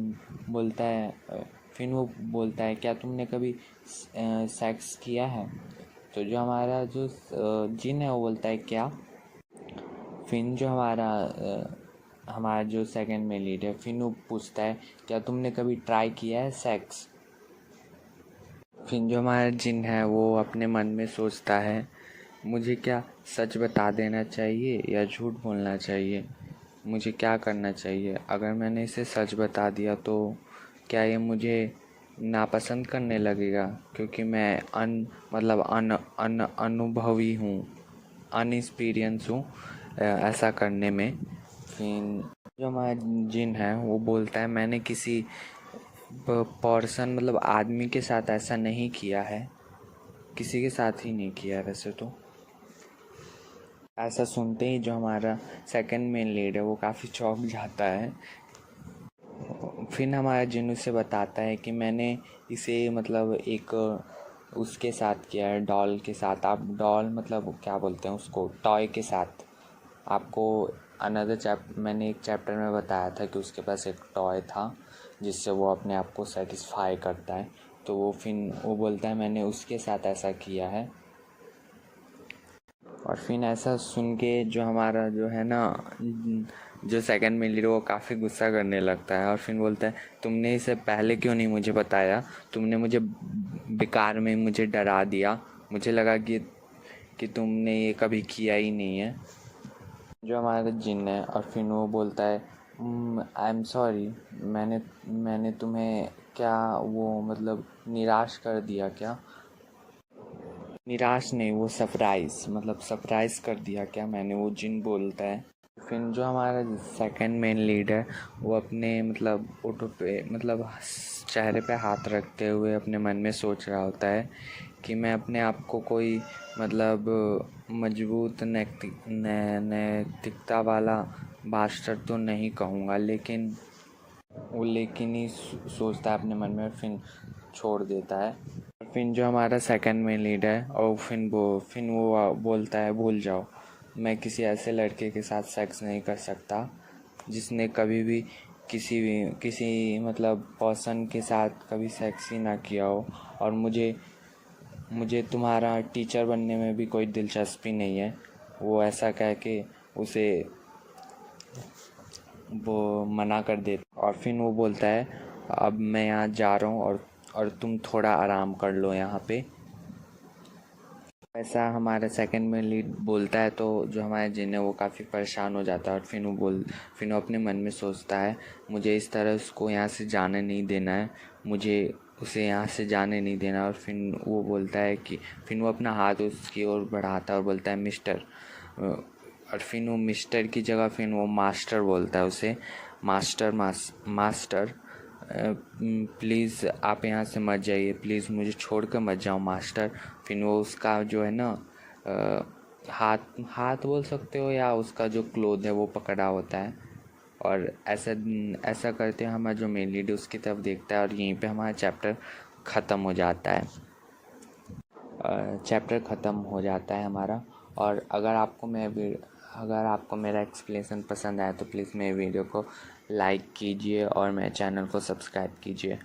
वो बोलता है क्या तुमने कभी सेक्स किया है? तो जो हमारा जो जिन है वो बोलता है क्या? फिर जो हमारा जो सेकंड में लीड है फिर वो पूछता है क्या तुमने कभी ट्राई किया है सेक्स? फिर जो हमारा जिन है वो अपने मन में सोचता है, मुझे क्या सच बता देना चाहिए या झूठ बोलना चाहिए? मुझे क्या करना चाहिए? अगर मैंने इसे सच बता दिया तो क्या ये मुझे नापसंद करने लगेगा, क्योंकि मैं अनुभवी हूँ, अनएक्सपीरियंस हूँ ऐसा करने में। फिर जो हमारा जिन है वो बोलता है, मैंने किसी पर्सन मतलब आदमी के साथ ऐसा नहीं किया है, किसी के साथ ही नहीं किया है वैसे तो। ऐसा सुनते ही जो हमारा सेकंड मेन लीड है वो काफ़ी चौंक जाता है। फिर हमारा जिन उसे बताता है कि मैंने इसे मतलब एक उसके साथ किया है, डॉल के साथ। आप डॉल मतलब क्या बोलते हैं उसको, टॉय के साथ। आपको मैंने एक चैप्टर में बताया था कि उसके पास एक टॉय था जिससे वो अपने आप को सेटिस्फाई करता है। तो वो बोलता है मैंने उसके साथ ऐसा किया है। और फिर ऐसा सुन के जो हमारा जो है ना, जो सेकंड में लीडर वो काफ़ी गुस्सा करने लगता है और फिर बोलता है, तुमने इसे पहले क्यों नहीं मुझे बताया? तुमने मुझे बेकार में मुझे डरा दिया। मुझे लगा कि तुमने ये कभी किया ही नहीं है। जो हमारा जिन है और फिर वो बोलता है, आई एम सॉरी, मैंने तुम्हें क्या वो मतलब निराश कर दिया क्या? निराश नहीं, वो सरप्राइज़ कर दिया क्या मैंने? वो जिन बोलता है। फिर जो हमारा सेकंड मेन लीड है वो अपने मतलब ओठों पे मतलब चेहरे पे हाथ रखते हुए अपने मन में सोच रहा होता है कि मैं अपने आप को कोई मतलब मजबूत नैतिकता वाला मास्टर तो नहीं कहूँगा, लेकिन वो लेकिन ही सोचता है अपने मन में, फिर छोड़ देता है। फिर जो हमारा सेकंड मेन लीड है, और फिर वो बोलता है भूल जाओ, मैं किसी ऐसे लड़के के साथ सेक्स नहीं कर सकता जिसने कभी भी किसी मतलब पर्सन के साथ कभी सेक्स ही ना किया हो, और मुझे तुम्हारा टीचर बनने में भी कोई दिलचस्पी नहीं है। वो ऐसा कह के उसे वो मना कर देता, और फिर वो बोलता है अब मैं यहाँ जा रहा हूँ और तुम थोड़ा आराम कर लो यहाँ पे। ऐसा हमारा सेकंड में लीड बोलता है, तो जो हमारा जिन है वो काफ़ी परेशान हो जाता है, और फिर वो अपने मन में सोचता है मुझे इस तरह उसको यहाँ से जाने नहीं देना है, मुझे उसे यहाँ से जाने नहीं देना। और फिर वो बोलता है कि फिर वो अपना हाथ उसकी ओर बढ़ाता है और बोलता है मिस्टर, और फिर वो मिस्टर की जगह फिर वो मास्टर बोलता है उसे। मास्टर प्लीज़ आप यहाँ से मत जाइए, प्लीज़ मुझे छोड़ कर मत जाओ मास्टर। फिर वो उसका जो है ना हाथ बोल सकते हो, या उसका जो क्लोथ है वो पकड़ा होता है, और ऐसा करते हमारा जो मेन लीड उसकी तरफ देखता है, और यहीं पे हमारा चैप्टर ख़त्म हो जाता है। हमारा। और अगर आपको मेरा एक्सप्लेनेशन पसंद आया तो प्लीज़ मेरे वीडियो को लाइक कीजिए और मेरे चैनल को सब्सक्राइब कीजिए,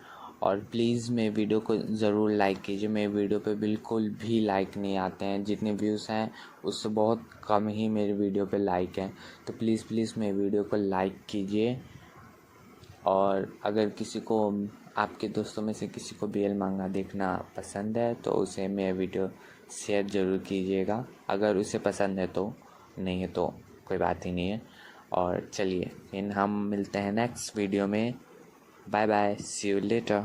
और प्लीज़ मेरे वीडियो को ज़रूर लाइक कीजिए। मेरे वीडियो पे बिल्कुल भी लाइक नहीं आते हैं, जितने व्यूज़ हैं उससे बहुत कम ही मेरे वीडियो पे लाइक हैं, तो प्लीज़ मेरे वीडियो को लाइक कीजिए। और अगर किसी को आपके दोस्तों में से किसी को BL मांगा देखना पसंद है तो उसे मेरा वीडियो शेयर ज़रूर कीजिएगा, अगर उसे पसंद है तो, नहीं है तो कोई बात ही नहीं है। और चलिए फिर हम मिलते हैं नेक्स्ट वीडियो में। Bye bye, see you letter.